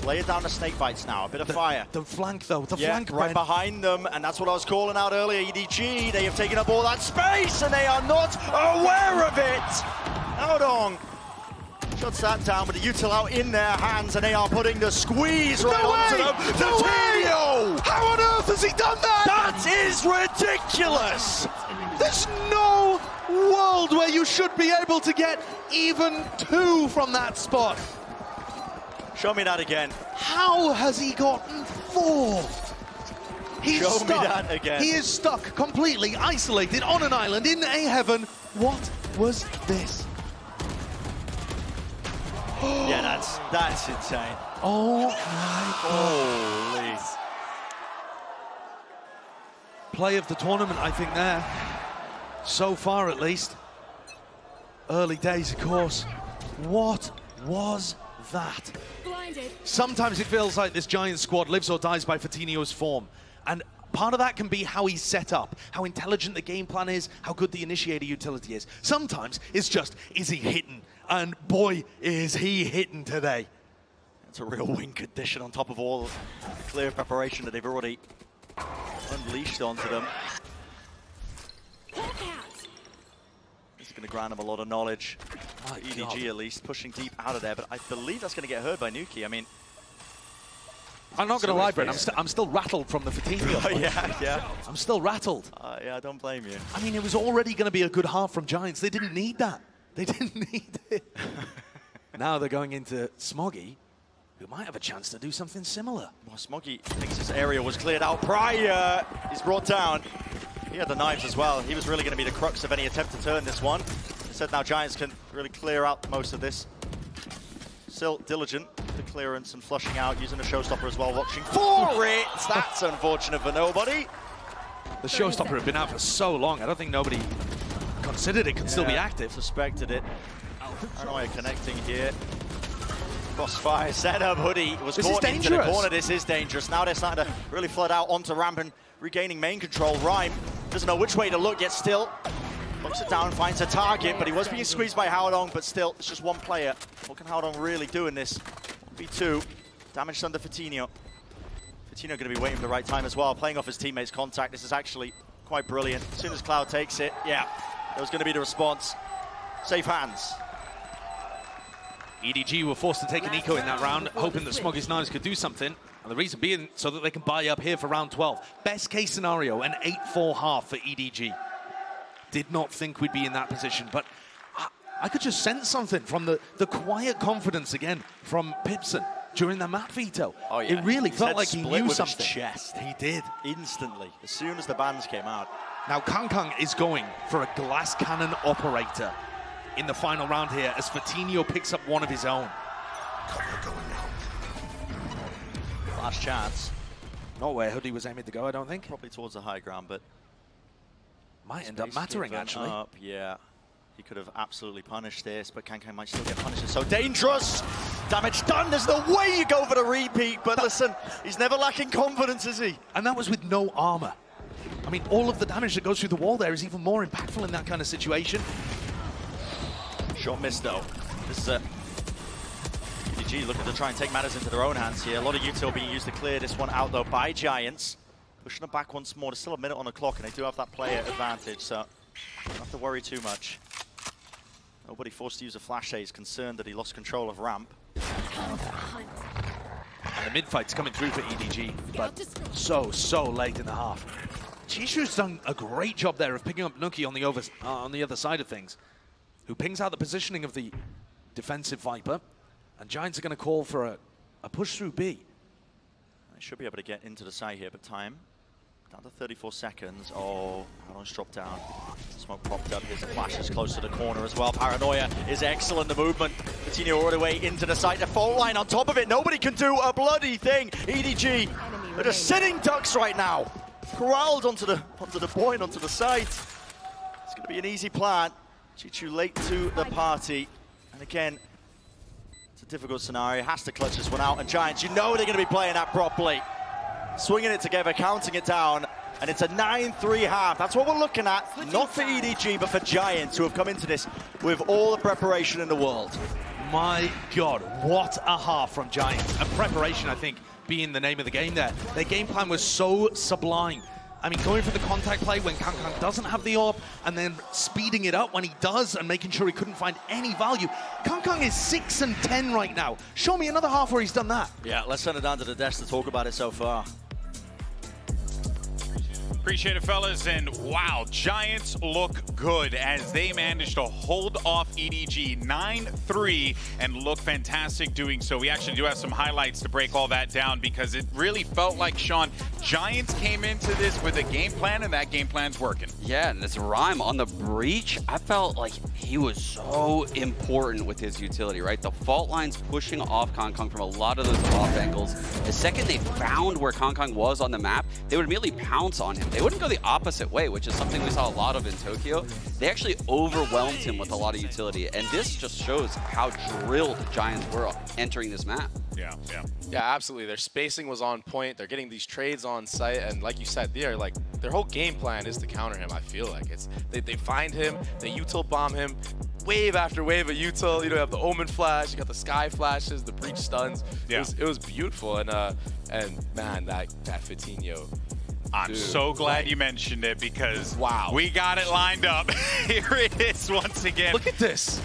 Lay it down to snake bites now, a bit of fire. The flank though, the flank, right behind them, and that's what I was calling out earlier. EDG, they have taken up all that space, and they are not aware of it. Haodong shuts that down with the util out in their hands, and they are putting the squeeze right onto them. Fatinho! How on earth has he done that? That is ridiculous! There's no world where you should be able to get even 2 from that spot. Show me that again. How has he gotten 4? He's Show stuck. me that again. He is stuck, completely isolated on an island in a heaven. What was this? Yeah, that's insane. Oh my Holy. God. Play of the tournament, I think, there. So far, at least. Early days, of course. What was that? Blinded. Sometimes it feels like this Giants squad lives or dies by Fatinho's form. And part of that can be how he's set up, how intelligent the game plan is, how good the initiator utility is. Sometimes it's just, is he hitting? And boy, is he hitting today. It's a real wing condition on top of all the clear preparation that they've already unleashed onto them. It's going to grant them a lot of knowledge. EDG at least, pushing deep out of there, but I believe that's going to get heard by Nuki. I mean, I'm not going to lie, Brent, I'm still rattled from the Fatinho. Oh, yeah. I'm still rattled. Yeah, I don't blame you. I mean, it was already going to be a good half from Giants. They didn't need that. They didn't need it. Now they're going into Smoggy, who might have a chance to do something similar. Well, Smoggy thinks his area was cleared out prior. He's brought down. He had the knives as well. He was really going to be the crux of any attempt to turn this one. Instead, now Giants can really clear out most of this. Still diligent, the clearance and flushing out, using a showstopper as well, watching for it. That's unfortunate for nobody. The showstopper had been out for so long, I don't think nobody considered it could still be active. Suspected it. Paranoia connecting here. Crossfire setup. Hoodie was caught into the corner. This is dangerous. Now they're starting to really flood out onto ramp and regaining main control. Rhyme doesn't know which way to look, yet still looks it down, finds a target, but he was being squeezed by Haodong, but still, it's just one player. What can Haodong really do in this? 1v2. Damage under Fatinho. Fatinho going to be waiting for the right time as well, playing off his teammates' contact. This is actually quite brilliant. As soon as Cloud takes it, yeah, that was going to be the response. Safe hands. EDG were forced to take an eco in that round, hoping that Smoggy's Niners could do something. And the reason being so that they can buy up here for round 12. Best case scenario, an 8-4 half for EDG. Did not think we'd be in that position, but I could just sense something from the quiet confidence again from Pipson during the map veto. Oh, yeah. It really felt like he knew with something. His chest. He did. Instantly, as soon as the bans came out. Now Kangkang is going for a glass cannon operator in the final round here as Fatinho picks up one of his own. Last chance. Not where Hoodie was aiming to go, I don't think. Probably towards the high ground, but might end up mattering, actually. Yeah, he could have absolutely punished this, but Kangkang might still get punished. It's so dangerous. Damage done. There's no way you go for the repeat, but listen, he's never lacking confidence, is he? And that was with no armor. I mean, all of the damage that goes through the wall there is even more impactful in that kind of situation. Shot missed, though. This is a EDG looking to try and take matters into their own hands here. A lot of util being used to clear this one out, though, by Giants. Pushing them back once more. There's still a minute on the clock, and they do have that player advantage, so don't have to worry too much. Nobody forced to use a flash. He's concerned that he lost control of ramp. And the mid-fight's coming through for EDG, but so late in the half. Chishu's done a great job there of picking up Nuki on the other side of things, who pings out the positioning of the defensive Viper, and Giants are going to call for a push through B. They should be able to get into the side here, but time down to 34 seconds. Oh, Alon's dropped down. Smoke popped up. Here's the flashes close to the corner as well. Paranoia is excellent. The movement. Fatinho all the way into the site. The fault line on top of it. Nobody can do a bloody thing. EDG are just sitting ducks right now. Corralled onto the point, onto the site. It's going to be an easy plant. Chichu late to the party. And again, it's a difficult scenario. Has to clutch this one out. And Giants, you know they're going to be playing that properly. Swinging it together, counting it down, and it's a 9-3 half. That's what we're looking at, not for EDG, but for Giants, who have come into this with all the preparation in the world. My God, what a half from Giants. And preparation, I think, being the name of the game there. Their game plan was so sublime. I mean, going for the contact play when Kangkang doesn't have the AWP, and then speeding it up when he does, and making sure he couldn't find any value. Kangkang is 6 and 10 right now. Show me another half where he's done that. Yeah, let's send it down to the desk to talk about it so far. Appreciate it, fellas, and wow, Giants look good as they managed to hold off EDG 9-3 and look fantastic doing so. We actually do have some highlights to break all that down because it really felt like, Sean, Giants came into this with a game plan, and that game plan's working. Yeah, and this Rhyme on the breach, I felt like he was so important with his utility, right? The fault lines pushing off Kangkang from a lot of those off angles. The second they found where Kangkang was on the map, they would immediately pounce on him. They wouldn't go the opposite way, which is something we saw a lot of in Tokyo. They actually overwhelmed him with a lot of utility, and this just shows how drilled Giants were entering this map. Yeah. Yeah, absolutely. Their spacing was on point. They're getting these trades on site, and like you said, their whole game plan is to counter him. I feel like they find him, they util bomb him, wave after wave of util. You know, you have the Omen flash, you got the Sky flashes, the breach stuns. Yeah. It was beautiful, and man, that Fatinho. I'm so glad you mentioned it because we got it lined up. Here it is once again. Look at this.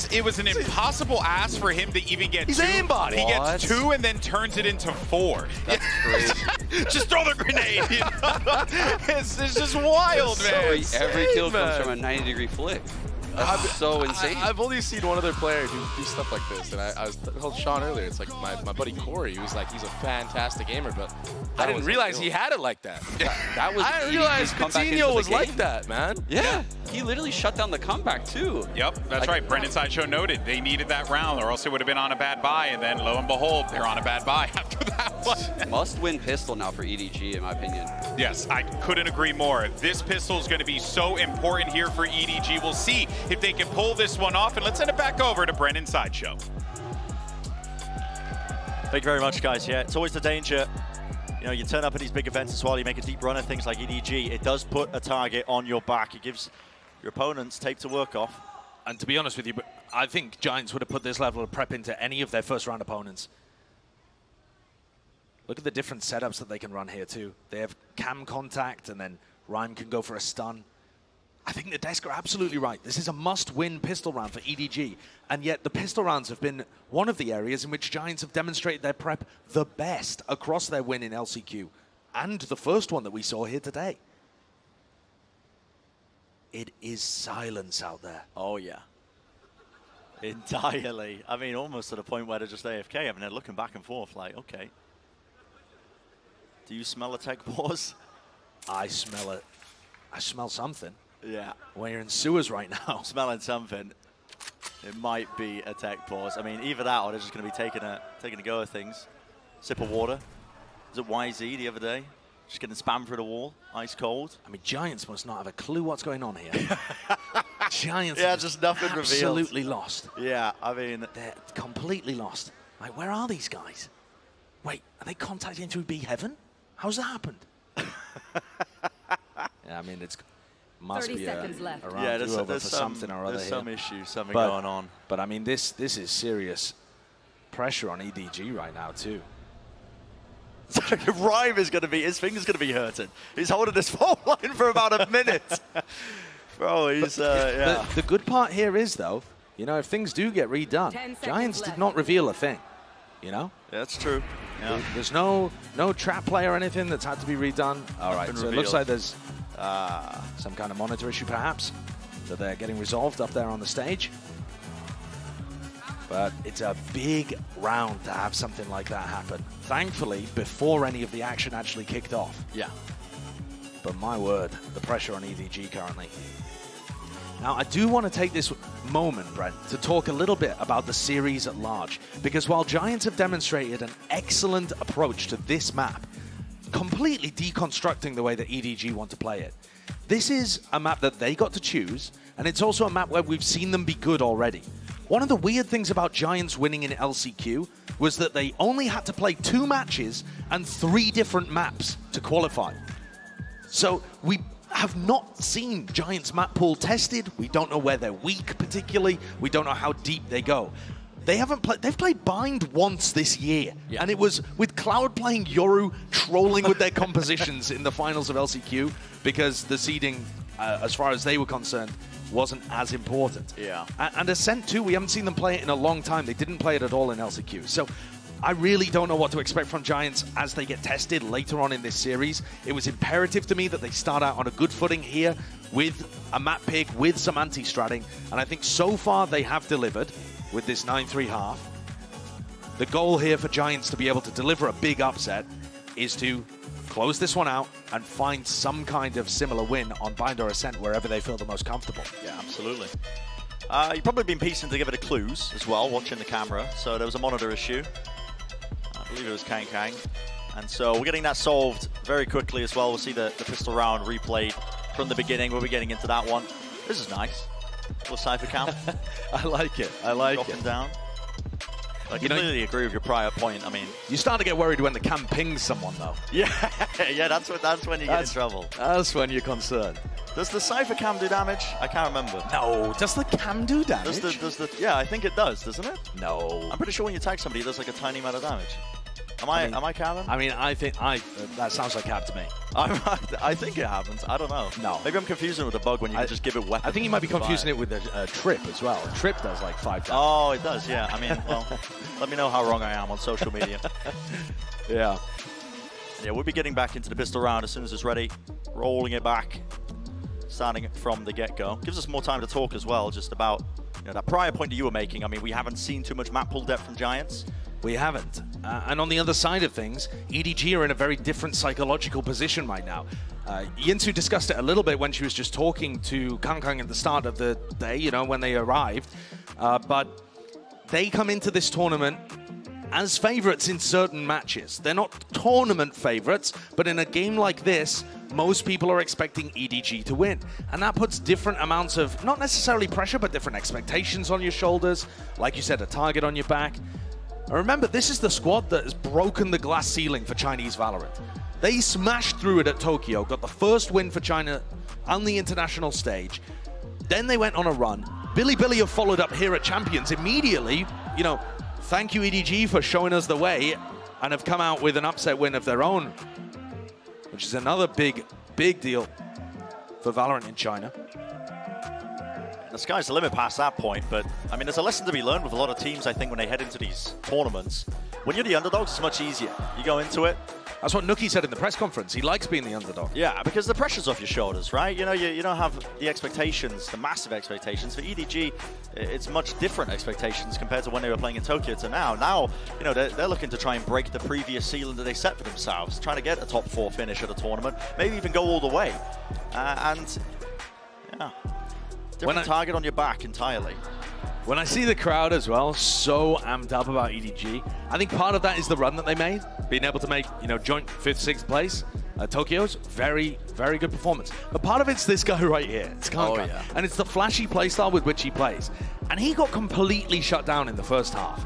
It was an impossible ask for him to even get He's two. aimbot. He gets 2 and then turns it into 4. That's crazy. Just throw the grenade. You know? It's just wild, man. Every kill comes from a 90-degree flick. That's so insane. I've only seen one other player do stuff like this, and I told Sean earlier, it's like my buddy Corey, who's like, he's a fantastic gamer, but I didn't realize he had it like that. That was I didn't realize Fatinho was like that, man. Yeah, he literally shut down the comeback too. Yep, that's right. Brendan Sideshow noted they needed that round, or else it would have been on a bad buy, and then lo and behold, they're on a bad buy after that one. Must-win pistol now for EDG, in my opinion. Yes, I couldn't agree more. This pistol is going to be so important here for EDG. We'll see if they can pull this one off, and let's send it back over to Brendan Sideshow. Thank you very much, guys. Yeah, it's always the danger. You know, you turn up at these big events as well, you make a deep run at things like EDG. It does put a target on your back. It gives your opponents tape to work off. And to be honest with you, I think Giants would have put this level of prep into any of their first-round opponents. Look at the different setups that they can run here, too. They have cam contact, and then Rhyme can go for a stun. I think the desk are absolutely right. This is a must-win pistol round for EDG, and yet the pistol rounds have been one of the areas in which Giants have demonstrated their prep the best across their win in LCQ, and the first one that we saw here today. It is silence out there. Oh, yeah. Entirely. I mean, almost to the point where they're just AFK. I mean, they're looking back and forth like, okay. Do you smell a tech pause? I smell it. I smell something. Yeah. We're in sewers right now. Smelling something. It might be a tech pause. I mean, either that or they're just going to be taking a go at things. Sip of water. Was it YZ the other day? Just getting spammed through the wall, ice cold. I mean, Giants must not have a clue what's going on here. Giants yeah, just nothing absolutely revealed. lost. Yeah, I mean... They're completely lost. Like, where are these guys? Wait, are they contacting through B Heaven? How's that happened? Yeah, I mean, it's must 30 be seconds left. around yeah, there's for something or other There's here. some issue, something going on. But I mean, this is serious pressure on EDG right now, too. Rhyme is going to be, his finger's going to be hurting. He's holding this phone line for about a minute. Bro, he's, yeah. The good part here is, though, you know, if things do get redone, Giants did not reveal a thing, you know? Yeah, that's true. Yeah. There's no trap play or anything that's had to be redone. All right, so it looks like there's some kind of monitor issue, perhaps, that they're getting resolved up there on the stage. But it's a big round to have something like that happen. Thankfully, before any of the action actually kicked off. Yeah. But my word, the pressure on EDG currently. Now, I do want to take this moment, Brent, to talk a little bit about the series at large. Because while Giants have demonstrated an excellent approach to this map, completely deconstructing the way that EDG want to play it, this is a map that they got to choose, and it's also a map where we've seen them be good already. One of the weird things about Giants winning in LCQ was that they only had to play 2 matches and 3 different maps to qualify. So we have not seen Giants map pool tested. We don't know where they're weak particularly. We don't know how deep they go. They haven't played. They've played Bind once this year, and it was with Cloud playing Yoru, trolling with their compositions in the finals of LCQ because the seeding, as far as they were concerned, wasn't as important. Yeah. And Ascent too, we haven't seen them play it in a long time. They didn't play it at all in LCQ. So I really don't know what to expect from Giants as they get tested later on in this series. It was imperative to me that they start out on a good footing here with a map pick, with some anti-stratting. And I think so far they have delivered with this 9-3 half. The goal here for Giants to be able to deliver a big upset is to close this one out and find some kind of similar win on Bind or Ascent wherever they feel the most comfortable. Yeah, absolutely. You've probably been piecing together the clues as well, watching the camera. So there was a monitor issue. I believe it was Kang Kang. And so we're getting that solved very quickly as well. We'll see the pistol round replayed from the beginning. We'll be getting into that one. This is nice. Little Cypher Cam. I like it. I like Dropping it. down. I completely agree with your prior point. I mean, you start to get worried when the cam pings someone, though. Yeah, yeah, that's when you get in trouble. That's when you're concerned. Does the Cypher Cam do damage? I can't remember. No, does the cam do damage? Yeah, I think it does, doesn't it? No. I'm pretty sure when you tag somebody, it does like a tiny amount of damage. Am I capping? I mean, I think that sounds like cap to me. I think it happens. I don't know. No. Maybe I'm confusing it with a bug when you can just give it weapons. I think you might be confusing it with a trip as well. A trip does like 5 damage. Oh, it does, yeah. I mean, well, let me know how wrong I am on social media. Yeah. Yeah, we'll be getting back into the pistol round as soon as it's ready. Rolling it back, starting from the get-go. Gives us more time to talk as well, just about that prior point that you were making. I mean, we haven't seen too much map pool depth from Giants. We haven't. And on the other side of things, EDG are in a very different psychological position right now. Yinsu discussed it a little bit when she was just talking to Kang Kang at the start of the day, when they arrived. But they come into this tournament as favorites in certain matches. They're not tournament favorites, but in a game like this, most people are expecting EDG to win. And that puts different amounts of, not necessarily pressure, but different expectations on your shoulders. Like you said, a target on your back. And remember, this is the squad that has broken the glass ceiling for Chinese Valorant. They smashed through it at Tokyo, got the first win for China on the international stage. Then they went on a run. Billy have followed up here at Champions immediately. Thank you, EDG, for showing us the way, and have come out with an upset win of their own, which is another big deal for Valorant in China. The sky's the limit past that point, but I mean, there's a lesson to be learned with a lot of teams, I think, when they head into these tournaments. When you're the underdogs, it's much easier. You go into it, That's what Nuki said in the press conference. He likes being the underdog. Yeah, because the pressure's off your shoulders, right? You know, you don't have the expectations, the massive expectations. For EDG, it's much different expectations compared to when they were playing in Tokyo to now. Now, you know, they're looking to try and break the previous ceiling that they set for themselves, trying to get a top 4 finish at a tournament, maybe even go all the way. And, yeah, different target on your back entirely. When I see the crowd as well, so amped up about EDG, I think part of that is the run that they made, being able to make, you know, joint 5th, 6th place at Tokyo's. Very, very good performance. But part of it's this guy right here. It's Kankan. yeah. And it's the flashy playstyle with which he plays. And he got completely shut down in the first half.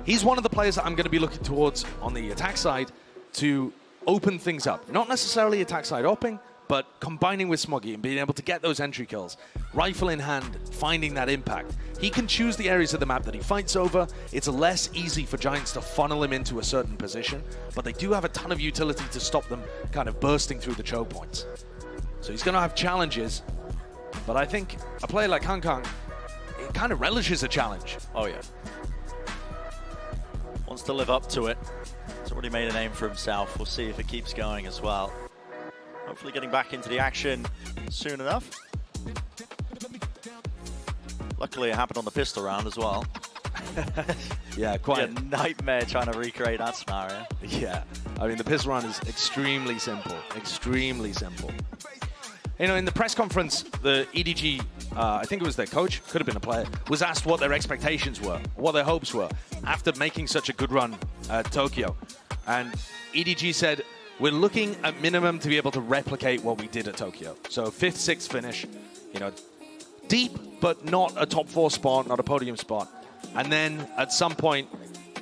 He's one of the players that I'm going to be looking towards on the attack side to open things up. Not necessarily attack side opening, but combining with Smoggy and being able to get those entry kills, rifle in hand, finding that impact. He can choose the areas of the map that he fights over. It's less easy for Giants to funnel him into a certain position, but they do have a ton of utility to stop them kind of bursting through the choke points. So he's going to have challenges, but I think a player like Kankan, it kind of relishes a challenge. Oh, yeah. Wants to live up to it. He's already made a name for himself. We'll see if it keeps going as well. Hopefully getting back into the action soon enough. Luckily, it happened on the pistol round as well. Yeah, quite a nightmare trying to recreate that scenario. Yeah, I mean, the pistol round is extremely simple, extremely simple. You know, in the press conference, the EDG, I think it was their coach, could have been a player, was asked what their expectations were, what their hopes were after making such a good run at Tokyo. And EDG said, we're looking at minimum to be able to replicate what we did at Tokyo. So 5th, 6th finish, you know, deep, but not a top 4 spot, not a podium spot. And then at some point,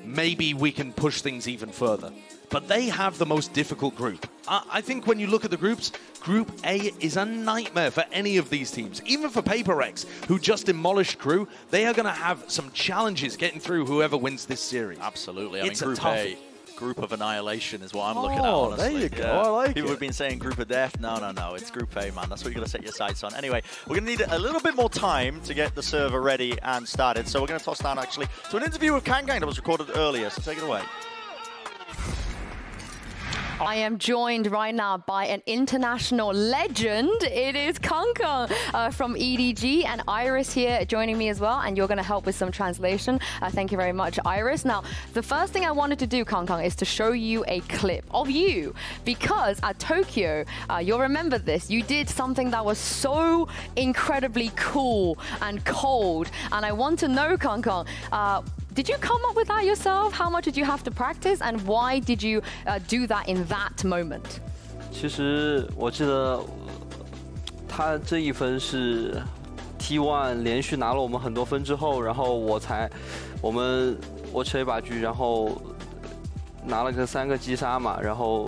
maybe we can push things even further. But they have the most difficult group. I think when you look at the groups, Group A is a nightmare for any of these teams. Even for PaperX, who just demolished Crew, they are going to have some challenges getting through whoever wins this series. Absolutely. I It's mean, a Group tough A. Group of Annihilation is what I'm looking at, honestly. There you go. I like People have been saying Group of Death. No, no, no. It's Group A, man. That's what you're going to set your sights on. Anyway, we're going to need a little bit more time to get the server ready and started. So we're going to toss down, actually, to an interview with Kangang that was recorded earlier. So take it away. I am joined right now by an international legend. It is Kankan from EDG, and Iris here joining me as well, and you're going to help with some translation. Thank you very much, Iris. Now, the first thing I wanted to do, Kankan, is to show you a clip of you, because at Tokyo, you'll remember this, you did something that was so incredibly cool and cold, and I want to know, Kankan, did you come up with that yourself? How much did you have to practice, and why did you do that in that moment? 其实我记得他这一分是 T1 连续拿了我们很多分之后，然后我持了一把狙，然后拿了个3个击杀嘛，然后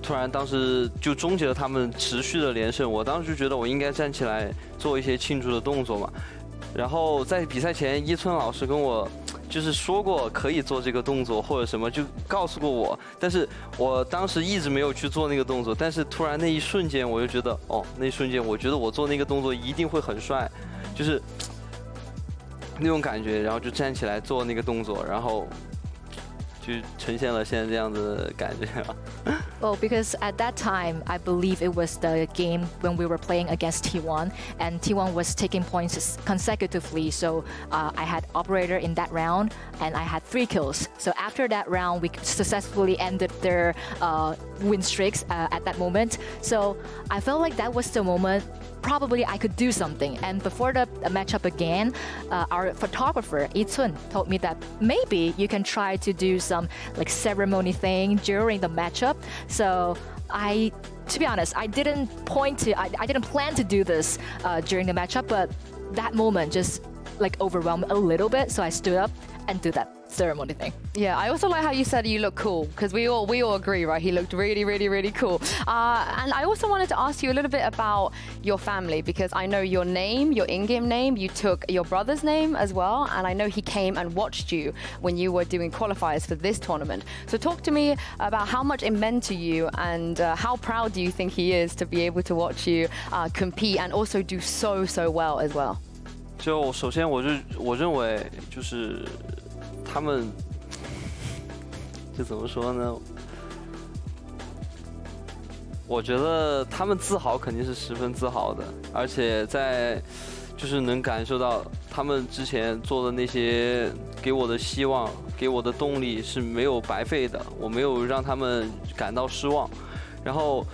突然当时就终结了他们持续的连胜。我当时就觉得我应该站起来做一些庆祝的动作嘛。然后在比赛前，一村老师跟我就是说过可以做这个动作或者什么，就告诉过我，但是我当时一直没有去做那个动作。但是突然那一瞬间，我就觉得，哦，那一瞬间我觉得我做那个动作一定会很帅，就是那种感觉，然后就站起来做那个动作，然后就呈现了现在这样子的感觉。Well, because at that time, I believe it was the game when we were playing against T1, and T1 was taking points consecutively. So I had operator in that round, and I had 3 kills. So after that round, we successfully ended their win streaks at that moment. So I felt like that was the moment probably I could do something. And before the matchup again, our photographer, Itsun, told me that maybe you can try to do some like ceremony thing during the matchup. So to be honest, I didn't plan to do this during the matchup, but that moment just like overwhelmed a little bit. So I stood up and did that ceremony thing. Yeah, I also like how you said you look cool, because we all agree, right? He looked really, really, really cool. And I also wanted to ask you a little bit about your family, because I know your name, your in-game name, you took your brother's name as well, and I know he came and watched you when you were doing qualifiers for this tournament. So talk to me about how much it meant to you, and how proud do you think he is to be able to watch you compete and also do so well as well? 就首先我认为就是他们就怎么说呢？我觉得他们自豪肯定是十分自豪的，而且就是能感受到他们之前做的那些给我的希望、给我的动力是没有白费的，我没有让他们感到失望。然后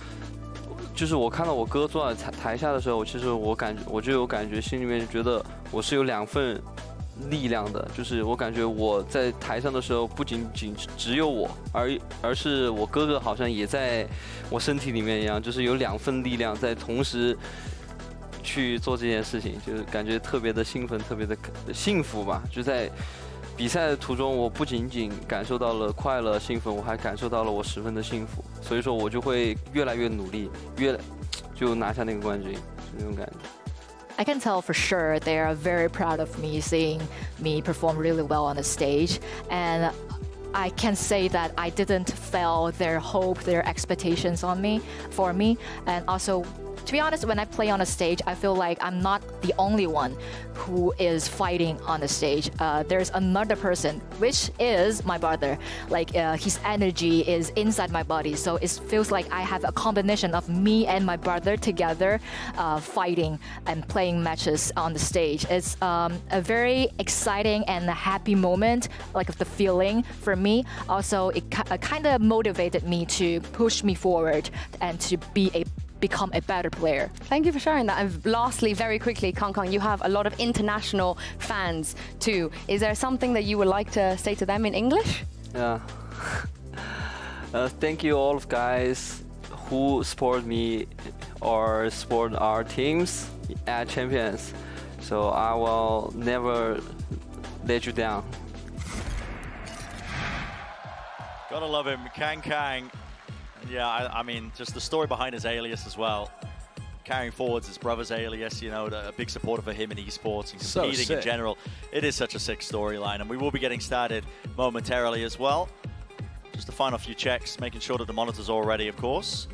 就是我看到我哥坐在台下的时候，其实我就有感觉，心里面就觉得我是有2份力量的，就是我感觉我在台上的时候不仅仅只有我，而是我哥哥好像也在我身体里面一样，就是有2份力量在同时去做这件事情，就是感觉特别的兴奋，特别的幸福吧。就在比赛的途中，我不仅仅感受到了快乐、兴奋，我还感受到了我十分的幸福。所以说我就会越来越努力，就拿下那个冠军，这种感觉。I can tell for sure they are very proud of me, seeing me perform really well on the stage. And I can say that I didn't fail their hope, their expectations for me. And also, to be honest, when I play on a stage, I feel like I'm not the only one who is fighting on the stage. There's another person, which is my brother. Like his energy is inside my body, so it feels like I have a combination of me and my brother together, fighting and playing matches on the stage. It's a very exciting and happy moment, like the feeling for me. Also, it kind of motivated me to push me forward and to become a better player. Thank you for sharing that. And lastly, very quickly, Kangkang, you have a lot of international fans too. Is there something that you would like to say to them in English? Yeah. Thank you all of guys who support me or support our teams at Champions. So I will never let you down. Gotta love him, Kangkang. Yeah, I mean, just the story behind his alias as well. Carrying forwards his brother's alias, you know, a big supporter for him in esports and competing in general. It is such a sick storyline, and we will be getting started momentarily as well. Just the final few checks, making sure that the monitor's all ready, of course.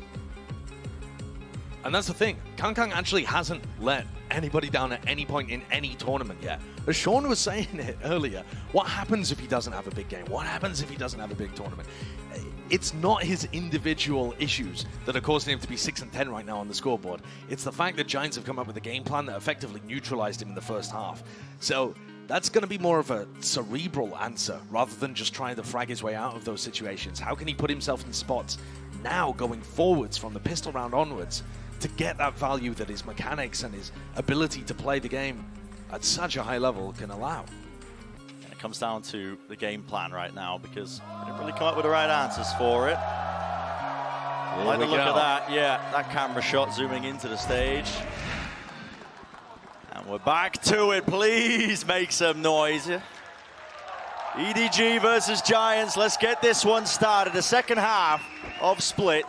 And that's the thing, Kangkang actually hasn't let anybody down at any point in any tournament yet. As Sean was saying it earlier, what happens if he doesn't have a big game? What happens if he doesn't have a big tournament? It's not his individual issues that are causing him to be 6 and 10 right now on the scoreboard. It's the fact that Giants have come up with a game plan that effectively neutralized him in the first half. So that's going to be more of a cerebral answer rather than just trying to frag his way out of those situations. How can he put himself in spots now going forwards from the pistol round onwards to get that value that his mechanics and his ability to play the game at such a high level can allow? It comes down to the game plan right now because they didn't really come up with the right answers for it. Like the look of that, yeah, that camera shot zooming into the stage. And we're back to it. Please make some noise. EDG versus Giants. Let's get this one started. The second half of Split.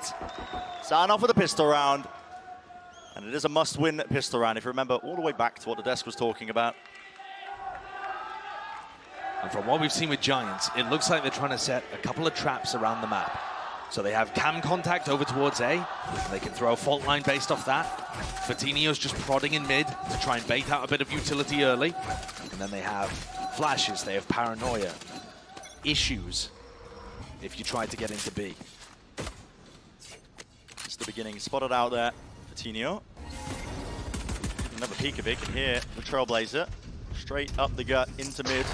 Starting off with a pistol round. And it is a must-win pistol round, if you remember all the way back to what the desk was talking about. And from what we've seen with Giants, it looks like they're trying to set a couple of traps around the map. So they have cam contact over towards A. They can throw a fault line based off that. Fatinho's just prodding in mid to try and bait out a bit of utility early. And then they have flashes, they have paranoia. Issues if you try to get into B. It's the beginning, spotted out there. Fatinho. Another peek of it, can hear the Trailblazer. Straight up the gut into mid.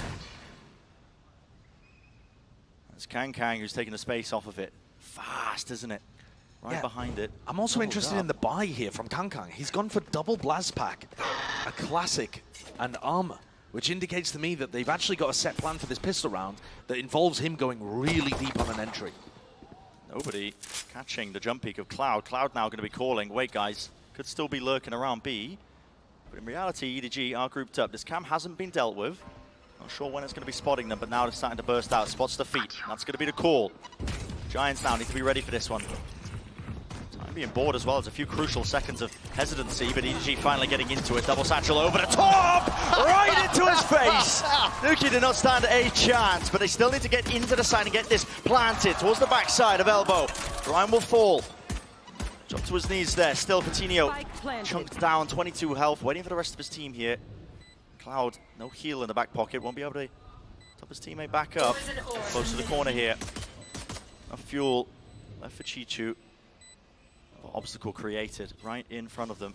It's Kangkang who's taking the space off of it. Fast, isn't it? Right behind it. I'm also interested in the buy here from Kangkang. He's gone for double blast pack, a classic, and armor, which indicates to me that they've actually got a set plan for this pistol round that involves him going really deep on an entry. Nobody catching the jump peek of Cloud. Cloud now going to be calling, wait guys, could still be lurking around B. But in reality, EDG are grouped up. This cam hasn't been dealt with. Not sure when it's going to be spotting them, but now they're starting to burst out. Spots the feet. That's going to be the call. Giants now need to be ready for this one. Time being bored as well. There's a few crucial seconds of hesitancy, but EDG finally getting into it. Double satchel over the top! Right into his face! Nuki did not stand a chance, but they still need to get into the side and get this planted towards the backside of Elbow. Ryan will fall. Jump to his knees there. Still Fatinho chunked down, 22 health, waiting for the rest of his team here. Cloud, no heal in the back pocket, won't be able to top his teammate back up. Close to the corner here. Enough fuel left for Chichu. Obstacle created right in front of them.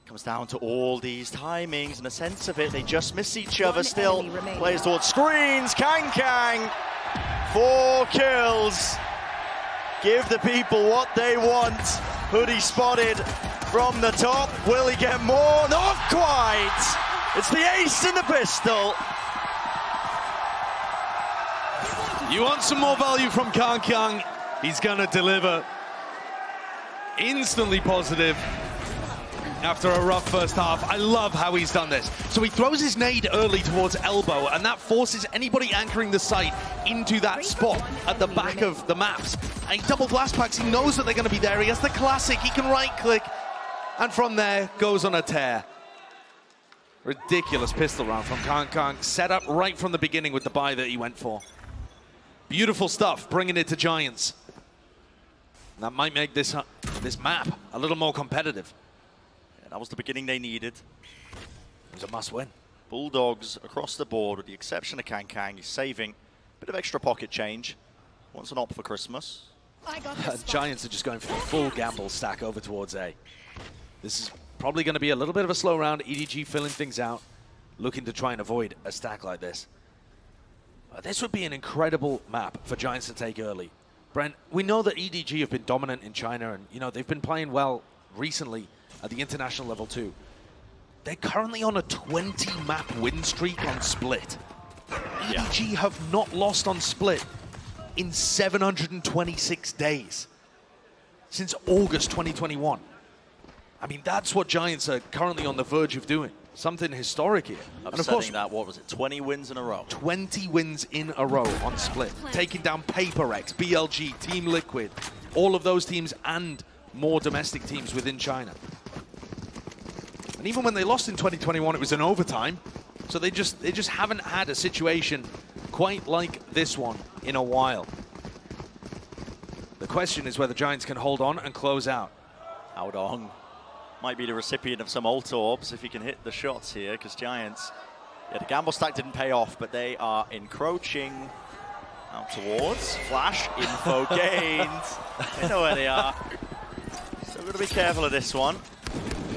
Comes down to all these timings and a sense of it. They just miss each other still. Plays towards screens. Kang, 4 kills. Give the people what they want. Hoodie spotted from the top. Will he get more? Not quite. It's the ace in the pistol. You want some more value from Kang. He's gonna deliver. Instantly positive after a rough first half. I love how he's done this. So he throws his nade early towards elbow, and that forces anybody anchoring the site into that spot at the back of the maps. And he double blast packs, he knows that they're gonna be there. He has the classic, he can right click, and from there goes on a tear. Ridiculous pistol round from Kang, set up right from the beginning with the buy that he went for. Beautiful stuff, bringing it to Giants. That might make this map a little more competitive. Yeah, that was the beginning they needed. It was a must-win. Bulldogs across the board, with the exception of Kang. He's saving a bit of extra pocket change. Wants an op for Christmas. Giants are just going for the full gamble stack over towards A. This is probably going to be a little bit of a slow round. EDG filling things out, looking to try and avoid a stack like this. This would be an incredible map for Giants to take early. Brent, we know that EDG have been dominant in China, and they've been playing well recently at the international level too. They're currently on a 20-map win streak on Split. EDG have not lost on Split in 726 days since August 2021. I mean, that's what Giants are currently on the verge of doing. Something historic here. And of course, that, what was it, 20 wins in a row? 20 wins in a row on Split. Taking down PaperX, BLG, Team Liquid, all of those teams and more domestic teams within China. And even when they lost in 2021, it was in overtime. So they just haven't had a situation quite like this one in a while. The question is whether Giants can hold on and close out. Aodong might be the recipient of some ult orbs if he can hit the shots here, because Giants, the gamble stack didn't pay off, but they are encroaching out towards. Flash, info gained. They know where they are. So we've got to be careful of this one.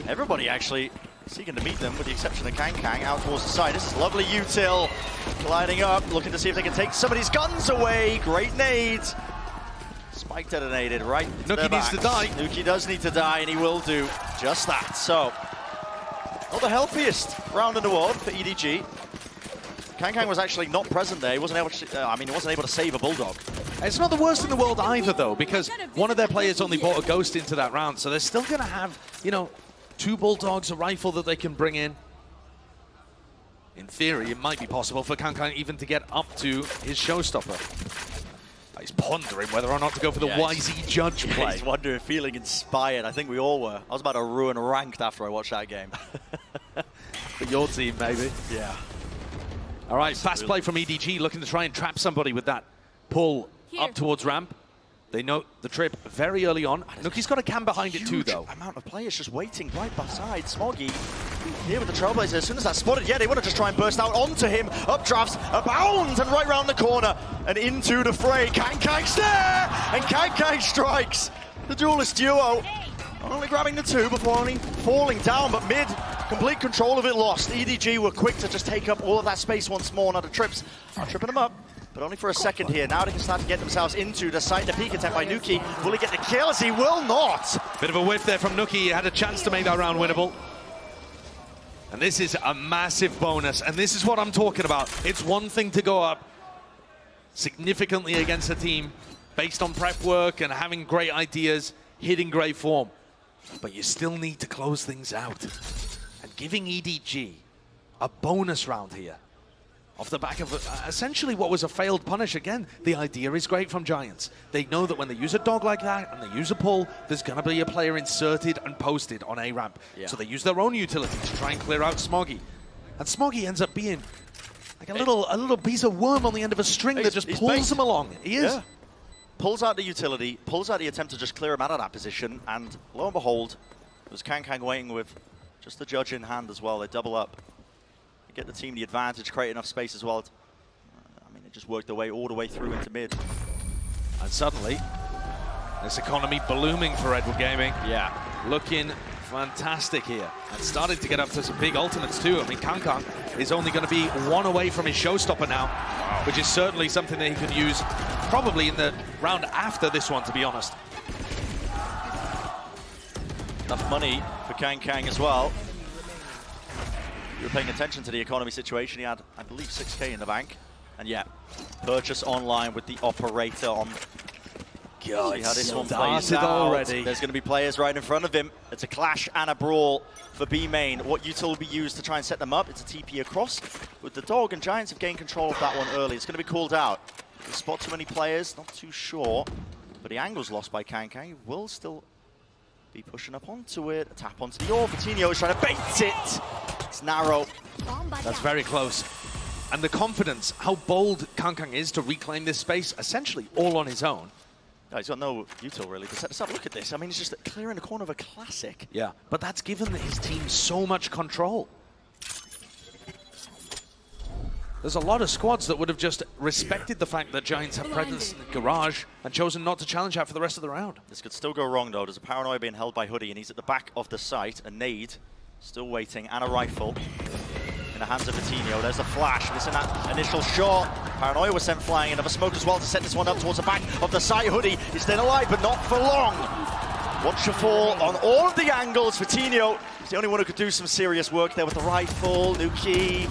Everybody actually seeking to meet them, with the exception of Kang out towards the side. This is lovely util, gliding up, looking to see if they can take some of these guns away. Great nades. Spike detonated right to Nuki needs to die. Nuki does need to die, and he will do just that. So, not the healthiest round in the world for EDG. Kang was actually not present there. He wasn't able to, he wasn't able to save a Bulldog. It's not the worst in the world either, though, because one of their players only bought a Ghost into that round, so they're still going to have, 2 Bulldogs, a rifle that they can bring in. In theory, it might be possible for Kang even to get up to his showstopper. He's pondering whether or not to go for the YZ Judge play. He's wondering, feeling inspired. I think we all were. I was about to ruin Ranked after I watched that game. For your team, maybe. Yeah. All right, fast play from EDG, looking to try and trap somebody with that pull up towards ramp. They note the trip very early on. Nuki's got a cam behind it too, though. Amount of players just waiting right beside Smoggy. Here with the Trailblazer, as soon as that's spotted, they want to just try and burst out onto him. Updrafts, a bound, and right round the corner, and into the fray. Kang snare, and Kang strikes. The duelist duo, not only grabbing the 2 before only falling down, but mid, complete control of it lost. EDG were quick to just take up all of that space once more. Now the trips are tripping them up, but only for a second here. Now they can start to get themselves into the site. The peek attempt by Nuki. Will he get the kills? He will not. Bit of a whiff there from Nuki. He had a chance to make that round winnable. And this is a massive bonus. And this is what I'm talking about. It's one thing to go up significantly against a team based on prep work and having great ideas, hitting great form. But you still need to close things out. And giving EDG a bonus round here off the back of essentially what was a failed punish. Again, the idea is great from Giants. They know that when they use a dog like that and they use a pull, there's going to be a player inserted and posted on A ramp. So they use their own utility to try and clear out Smoggy. And Smoggy ends up being like a little piece of worm on the end of a string that just pulls him along. He is. Yeah. Pulls out the utility, pulls out the attempt to just clear him out of that position, and lo and behold, there's Kang waiting with just the Judge in hand as well. They double up. Get the team the advantage, create enough space as well. They just worked their way all the way through into mid. And suddenly, This economy blooming for Redwood Gaming. Yeah. Looking fantastic here. And starting to get up to some big ultimates too. I mean, Kangkang is only going to be one away from his showstopper now, which is certainly something that he could use probably in the round after this one, to be honest. Enough money for Kangkang as well. You were paying attention to the economy situation. He had, I believe, 6K in the bank. And yeah, purchase online with the operator on. God, see how this one started plays out. already. There's going to be players right in front of him. It's a clash and a brawl for B main. What util will be used to try and set them up? It's a TP across with the dog, and Giants have gained control of that one early. It's going to be called out. They spot too many players, not too sure. But the angle's lost by Kangkang. He will still be pushing up onto it. A tap onto the orb. Vitinho is trying to bait it. It's narrow. That's very close. And the confidence, how bold Kangkang is to reclaim this space, essentially all on his own. No, he's got no util really to set this up. Look at this. I mean, he's just clearing the corner of a classic. Yeah, but that's given his team so much control. There's a lot of squads that would have just respected the fact that Giants have presence in the garage and chosen not to challenge that for the rest of the round. This could still go wrong though. There's a Paranoia being held by Hoodie, and he's at the back of the site. A nade, still waiting, and a rifle in the hands of Vitinho. There's the flash, missing that initial shot. Paranoia was sent flying. Another smoke as well to set this one up towards the back of the site. Hoodie is staying alive, but not for long. Watch your fall on all of the angles. Vitinho is the only one who could do some serious work there with the rifle. Nuki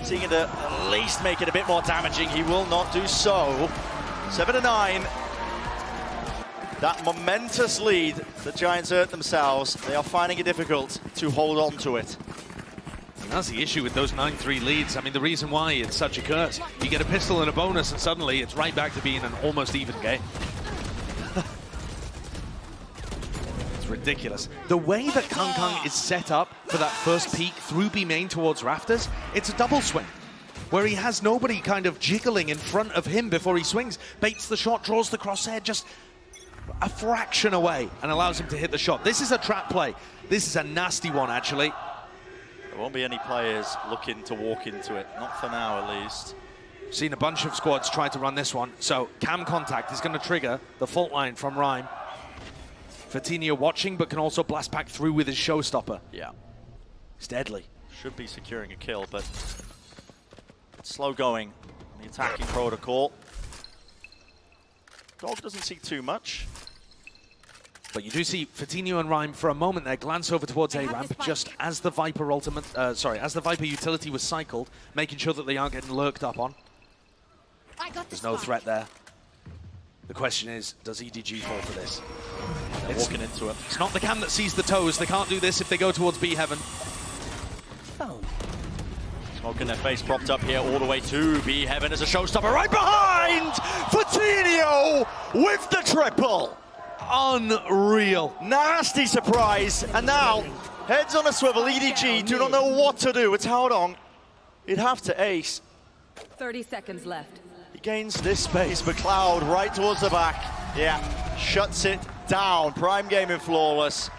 seeing it at least make it a bit more damaging. He will not do so. 7-9. That momentous lead, the Giants hurt themselves. They are finding it difficult to hold on to it. And that's the issue with those 9-3 leads. I mean, the reason why it's such a curse. You get a pistol and a bonus, and suddenly it's right back to being an almost even game. It's ridiculous. The way that Kangkang is set up for that first peek through B main towards Rafters, it's a double swing, where he has nobody kind of jiggling in front of him before he swings, baits the shot, draws the crosshair just a fraction away, and allows him to hit the shot. This is a trap play. This is a nasty one, actually. There won't be any players looking to walk into it, not for now at least. Seen a bunch of squads try to run this one, so cam contact is going to trigger the fault line from Rhyme. Vitinho watching, but can also blast back through with his showstopper. Yeah. It's deadly. Should be securing a kill, but it's slow going. The attacking protocol. Dog doesn't see too much. But you do see Vitinho and Rhyme for a moment there glance over towards A-Ramp just as the Viper ultimate, as the Viper utility was cycled, making sure that they aren't getting lurked up on. There's no threat there. The question is, does EDG fall for this? They're walking into it. It's not the cam that sees the toes. They can't do this if they go towards B Heaven. Smoke in their face, propped up here all the way to B Heaven as a showstopper right behind! Vitinho with the triple! Unreal. Nasty surprise, and now heads on a swivel. EDG do not know what to do. It's Haodong. He'd have to ace. 30 seconds left. He gains this space, but Cloud right towards the back. Yeah, shuts it down. Prime Gaming flawless.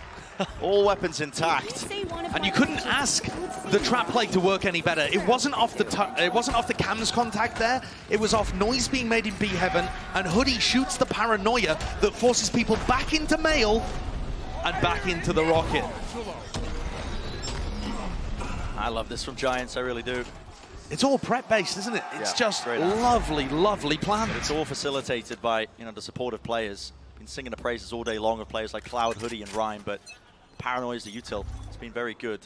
All weapons intact. And you couldn't ask the trap play to work any better. It wasn't off the cam's contact there. It was off noise being made in B Heaven, and Hoodie shoots the Paranoia that forces people back into Mail and back into the rocket. I love this from Giants, I really do. It's all prep-based, isn't it? It's just lovely, lovely planned. It's all facilitated by, the supportive players. Been singing the praises all day long of players like Cloud, Hoodie, and Rhyme, but Paranoia is the util. It's been very good.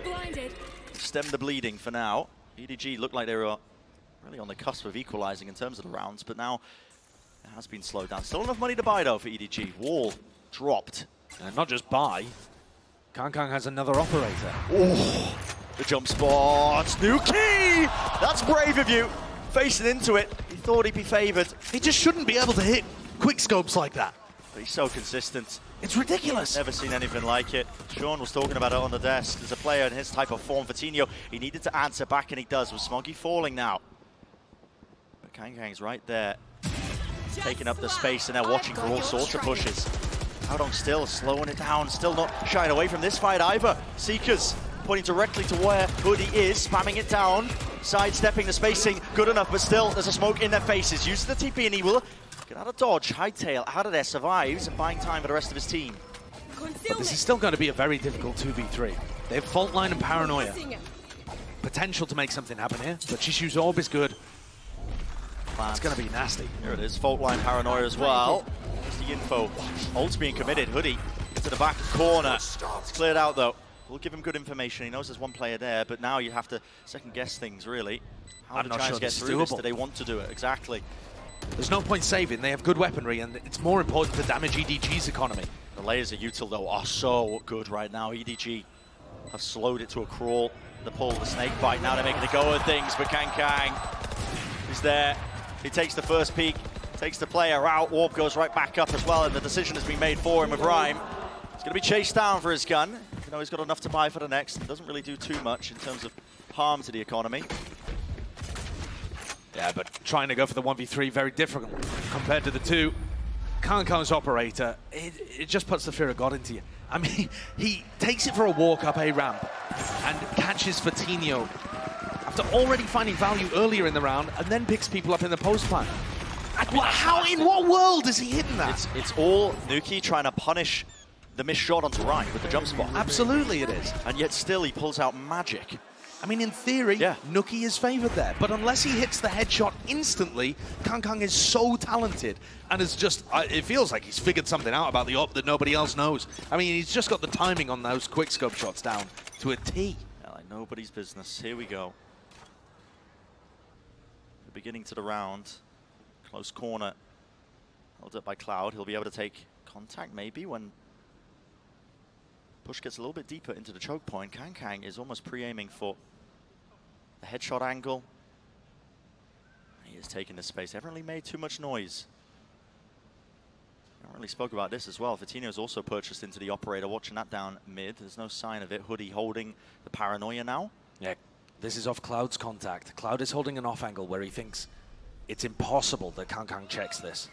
Blinded. Stem the bleeding for now. EDG looked like they were really on the cusp of equalizing in terms of the rounds, but now it has been slowed down. Still enough money to buy, though, for EDG. Wall dropped. And not just buy. Kangkang has another operator. Oh, the jump spot. Nuki! That's brave of you. Facing into it. He thought he'd be favored. He just shouldn't be able to hit quick scopes like that. But he's so consistent. It's ridiculous. Never seen anything like it. Sean was talking about it on the desk. There's a player in his type of form, Vitinho. He needed to answer back, and he does, with Smoggy falling now. But Kangkang's right there, taking up the space, and they're watching for all sorts of pushes. Haodong still slowing it down, still not shying away from this fight either. Seekers pointing directly to where Hoodie is, spamming it down, sidestepping the spacing, good enough, but still there's a smoke in their faces. Uses the TP, and he will Get out of dodge, Hightail out of there, survives, and buying time for the rest of his team. But this is still going to be a very difficult 2v3. They have Fault Line and Paranoia. Potential to make something happen here, but Chishu's Orb is good. It's going to be nasty. Here it is, Fault Line Paranoia as well. There's the info. Ult's being committed. Hoodie into the back corner. It's cleared out though. We'll give him good information. He knows there's one player there, but now you have to second guess things really. How do Giants get through this? Do they want to do it? Exactly. There's no point saving. They have good weaponry, and it's more important to damage EDG's economy. The layers of util though are so good right now. EDG have slowed it to a crawl. The pull, the snake bite. Now they're making a go of things, but Kang is there. He takes the first peek, takes the player out. Warp goes right back up as well, and the decision has been made for him with Rhyme. He's going to be chased down for his gun. You know, he's got enough to buy for the next. It doesn't really do too much in terms of harm to the economy. Yeah, but trying to go for the 1v3, very difficult compared to the two. Kang's operator, it just puts the fear of God into you. I mean, he takes it for a walk up a ramp and catches Fortinio after already finding value earlier in the round, and then picks people up in the post plant. How, in what world is he hitting that? It's all Nuki trying to punish the missed shot onto Rhyme with the jump spot. Absolutely it is. And yet still he pulls out magic. I mean, in theory, Nuki is favored there, but unless he hits the headshot instantly, Kang is so talented and is just, it feels like he's figured something out about the op that nobody else knows. I mean, he's just got the timing on those quick scope shots down to a T. Yeah, like nobody's business. Here we go. The beginning to the round. Close corner. Held up by Cloud. He'll be able to take contact maybe when push gets a little bit deeper into the choke point. Kang is almost pre-aiming for the headshot angle. He is taking this space. Haven't really made too much noise. Haven't really spoke about this as well. Fortinio's also purchased into the operator, watching that down mid. There's no sign of it. Hoodie holding the Paranoia now. Yeah, this is off Cloud's contact. Cloud is holding an off angle where he thinks it's impossible that Kang checks this.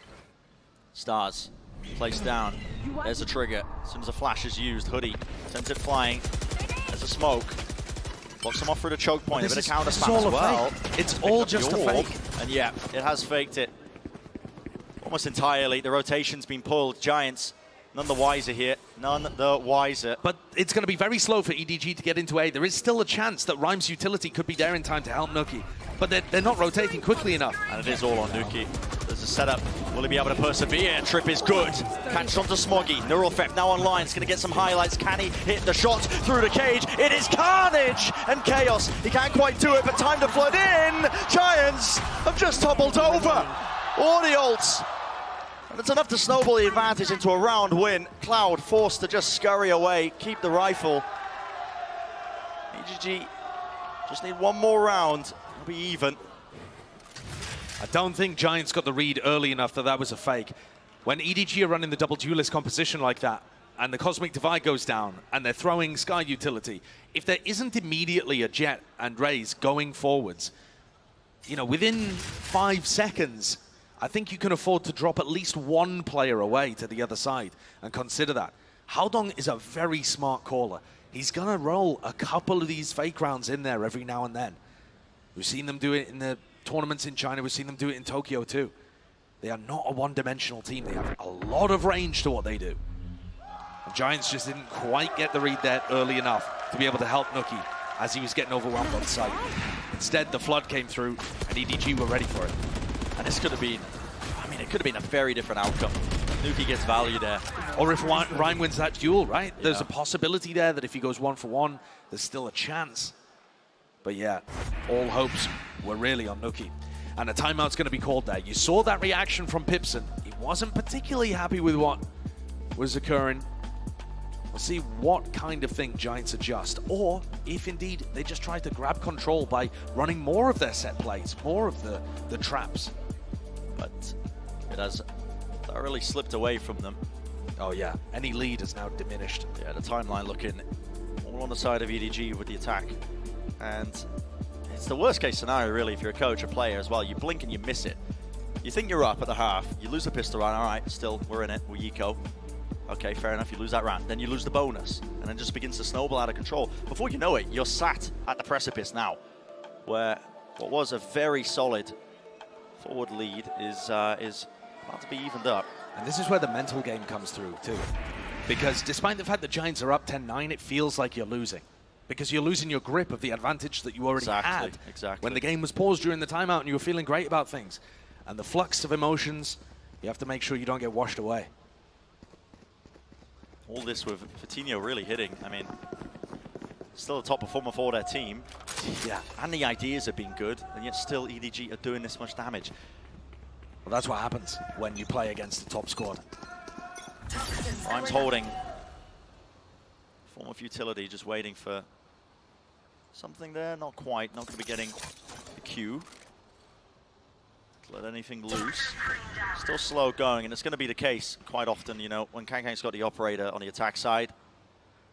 Stars placed down. There's a trigger. As soon as a flash is used, Hoodie sends it flying. There's a smoke. Blocks him off through the choke point. A bit of counter spam as well. It's all just a fake. And yeah, it has faked it almost entirely. The rotation's been pulled. Giants none the wiser here. None the wiser. But it's going to be very slow for EDG to get into A. There is still a chance that Rhyme's utility could be there in time to help Nuki. But they're not rotating quickly enough. And it is all on Nuki. There's a setup. Will he be able to persevere? Trip is good. Catches onto Smoggy. Neural Theft now online. It's going to get some highlights. Can he hit the shot through the cage? It is Carnage and Chaos. He can't quite do it, but time to flood in. Giants have just toppled over. All the ults. And it's enough to snowball the advantage into a round win. Cloud forced to just scurry away, keep the rifle. EDG just need one more round. It'll be even. I don't think Giants got the read early enough that that was a fake. When EDG are running the double duelist composition like that, and the Cosmic Divide goes down, and they're throwing Sky utility, if there isn't immediately a Jet and Raze going forwards, you know, within 5 seconds, I think you can afford to drop at least one player away to the other side and consider that. Haodong is a very smart caller. He's going to roll a couple of these fake rounds in there every now and then. We've seen them do it in the tournaments in China. We've seen them do it in Tokyo too. They are not a one-dimensional team. They have a lot of range to what they do. And Giants just didn't quite get the read there early enough to be able to help Nuki as he was getting overwhelmed on site. Instead, the flood came through and EDG were ready for it. And this could have been, I mean, it could have been a very different outcome. Nuki gets value there. Or if Rhyme wins that duel, right? Yeah. There's a possibility there that if he goes 1-for-1, there's still a chance. But yeah, all hopes were really on Nuki. And a timeout's going to be called there. You saw that reaction from Pipson. He wasn't particularly happy with what was occurring. We'll see what kind of thing Giants adjust, or if indeed they just try to grab control by running more of their set plays, more of the traps. But it has thoroughly slipped away from them. Oh yeah, any lead is now diminished. Yeah, the timeline looking all on the side of EDG with the attack. And it's the worst case scenario really if you're a coach or player as well. You blink and you miss it. You think you're up at the half, you lose the pistol round, all right, still, we're in it, we're Yiko. Okay, fair enough, you lose that round. Then you lose the bonus, and then just begins to snowball out of control. Before you know it, you're sat at the precipice now, where what was a very solid forward lead is About to be evened up. And this is where the mental game comes through, too. Because despite the fact that Giants are up 10-9, it feels like you're losing. Because you're losing your grip of the advantage that you already had. Exactly. When the game was paused during the timeout and you were feeling great about things. And the flux of emotions, you have to make sure you don't get washed away. All this with Vitinho really hitting. I mean, still a top performer for their team. Yeah. And the ideas have been good, and yet still EDG are doing this much damage. Well, that's what happens when you play against the top squad. Rhymes holding. Form of utility, just waiting for something there. Not quite. Not going to be getting the Q. Let anything loose. Still slow going, and it's going to be the case quite often, you know, when Kangkang's got the operator on the attack side.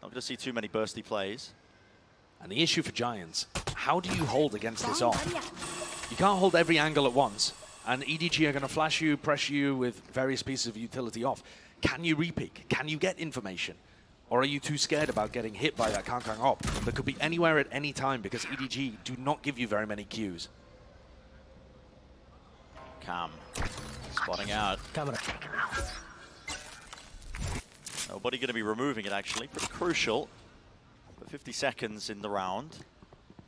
Not going to see too many bursty plays. And the issue for Giants, how do you hold against this off? You can't hold every angle at once, and EDG are going to flash you, pressure you with various pieces of utility off. Can you repeak? Can you get information? Or are you too scared about getting hit by that Kangkang op that could be anywhere at any time because EDG do not give you very many cues? Cam spotting out. Nobody going to be removing it, actually. Pretty crucial. But 50 seconds in the round.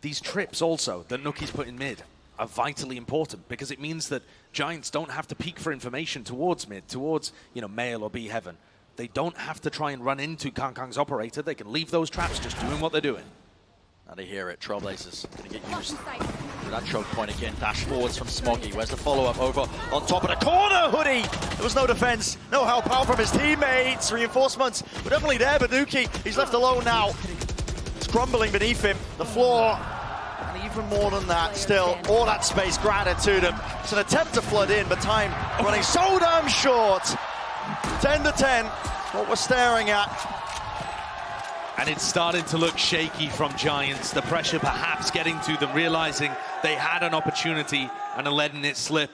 These trips also that Nuki's put in mid are vitally important because it means that Giants don't have to peek for information towards mid, towards, you know, Mail or B Heaven. They don't have to try and run into Kangkang's operator. They can leave those traps just doing what they're doing. Now they hear it. Trailblazers going to get used to that choke point again. Dash forwards from Smoggy. Where's the follow-up? Over on top of the corner. Hoodie. There was no defense. No help out from his teammates. Reinforcements were definitely there, but Nuki, he's left alone now. It's crumbling beneath him. The floor. And even more than that, still, all that space granted to them. It's an attempt to flood in, but time running so damn short. 10-10. What we're staring at. And it's starting to look shaky from Giants. The pressure perhaps getting to them, realizing they had an opportunity and are letting it slip.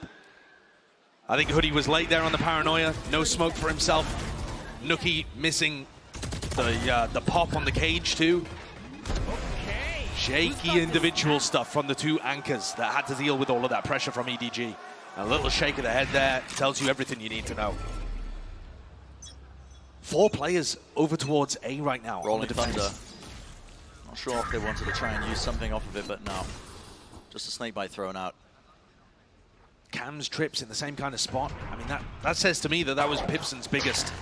I think Hoodie was late there on the paranoia. No smoke for himself. Nuki missing the pop on the cage too. Shaky individual stuff from the two anchors that had to deal with all of that pressure from EDG. A little shake of the head there tells you everything you need to know. 4 players over towards A right now. Rolling Thunder. Not sure if they wanted to try and use something off of it, but no. Just a snake bite thrown out. Cam's trips in the same kind of spot. I mean, that says to me that that was Pipson's biggest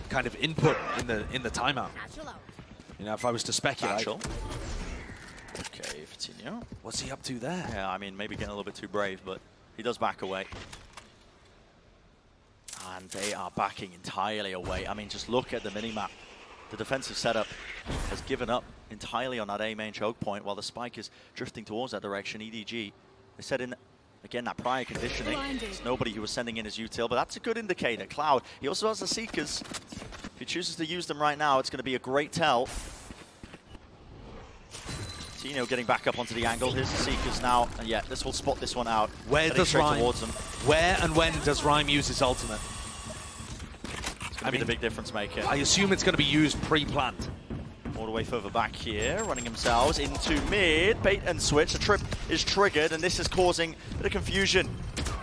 kind of input in the timeout. You know, if I was to speculate. Natural. Okay, Vitinho. What's he up to there? Yeah, I mean, maybe getting a little bit too brave, but he does back away. And they are backing entirely away. I mean, just look at the minimap. The defensive setup has given up entirely on that A main choke point while the spike is drifting towards that direction. EDG, they set in, again, that prior conditioning. There's nobody who was sending in his util, but that's a good indicator. Cloud, he also has the Seekers. If he chooses to use them right now, it's going to be a great tell. Tino getting back up onto the angle. Here's the Seekers now. And yeah, this will spot this one out. Where does Rhyme? Towards them. Where and when does Rhyme use his ultimate? It's going to be the big difference maker. I assume it's going to be used pre-planned. All the way further back here, running themselves into mid. Bait and switch. The trip is triggered, and this is causing a bit of confusion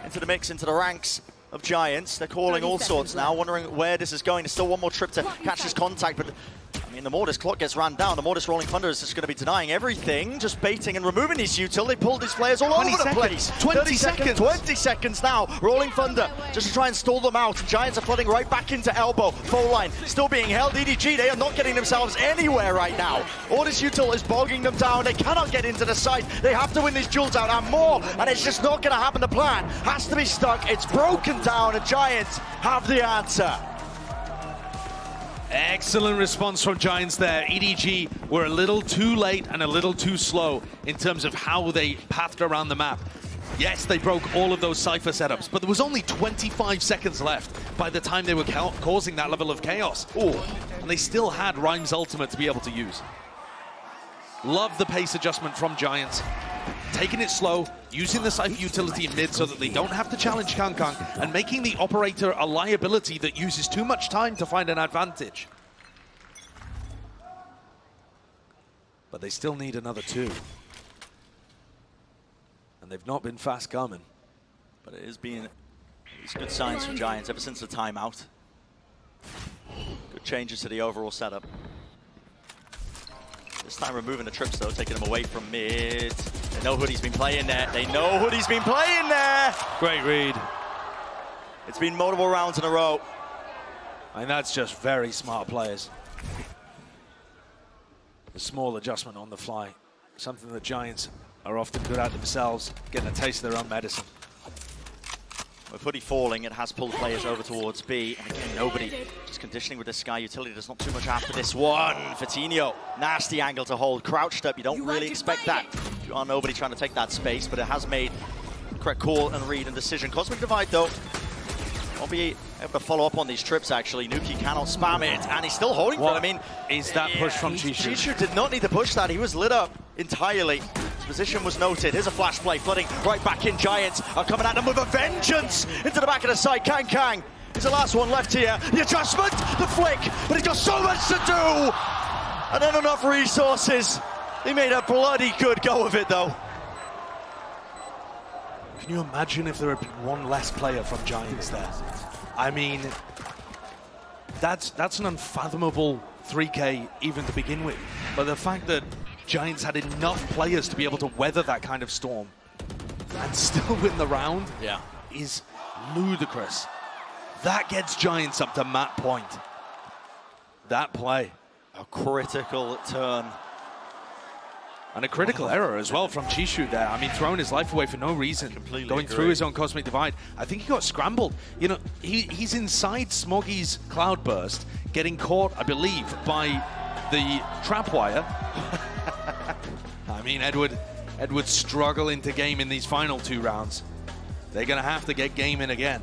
into the mix, into the ranks of Giants. They're calling all sorts now, wondering where this is going. There's still one more trip to catch this contact, but I mean, the more this clock gets ran down, the more this Rolling Thunder is just going to be denying everything, just baiting and removing these util. They pulled these players all over the place. 20 seconds. 20 seconds now. Rolling Thunder just to try and stall them out. Giants are flooding right back into elbow. Full line still being held. EDG, they are not getting themselves anywhere right now. All this util is bogging them down. They cannot get into the site. They have to win these duels out and more, and it's just not going to happen. The plan has to be stuck. It's broken down, and Giants have the answer. Excellent response from Giants there. EDG were a little too late and a little too slow in terms of how they pathed around the map. Yes, they broke all of those Cypher setups, but there was only 25 seconds left by the time they were causing that level of chaos. Oh, and they still had Rhyme's ultimate to be able to use. Love the pace adjustment from Giants. Taking it slow, using the Cypher utility in mid so that they don't have to challenge Kangkang, and making the operator a liability that uses too much time to find an advantage. But they still need another 2. And they've not been fast coming. But it is being It's good signs from Giants ever since the timeout. Good changes to the overall setup. This time removing the trips though, taking him away from mid. They know Hoodie's been playing there. They know Hoodie's been playing there. Great read. It's been multiple rounds in a row. And that's just very smart players. A small adjustment on the fly. Something the Giants are often good at themselves, getting a taste of their own medicine. With Hoodie falling, it has pulled players over towards B. And again, nobody just conditioning with this Sky utility. There's not too much after this one. Vitinho, nasty angle to hold. Crouched up, you don't really expect that. You are nobody trying to take that space, but it has made the correct call and read and decision. Cosmic Divide, though, won't be able to follow up on these trips, actually. Nuki cannot spam it, and he's still holding for it. I mean, is that push from Chishu? Chishu did not need to push that. He was lit up entirely. His position was noted. Here's a flash play, flooding right back in. Giants are coming at them with a vengeance into the back of the side. Kang is the last one left here. The adjustment, the flick, but he's got so much to do. And then enough resources. He made a bloody good go of it, though. Can you imagine if there had been one less player from Giants there? I mean, that's an unfathomable 3K even to begin with. But the fact that Giants had enough players to be able to weather that kind of storm and still win the round is ludicrous. That gets Giants up to match point. That play. A critical turn. And a critical error as well from Chishu there. I mean, throwing his life away for no reason. Completely going agree. through his own Cosmic Divide. I think he got scrambled. You know, he's inside Smoggy's Cloud Burst, getting caught, I believe, by the trap wire. I mean, Edward struggle into game in these final 2 rounds. They're going to have to get game in again.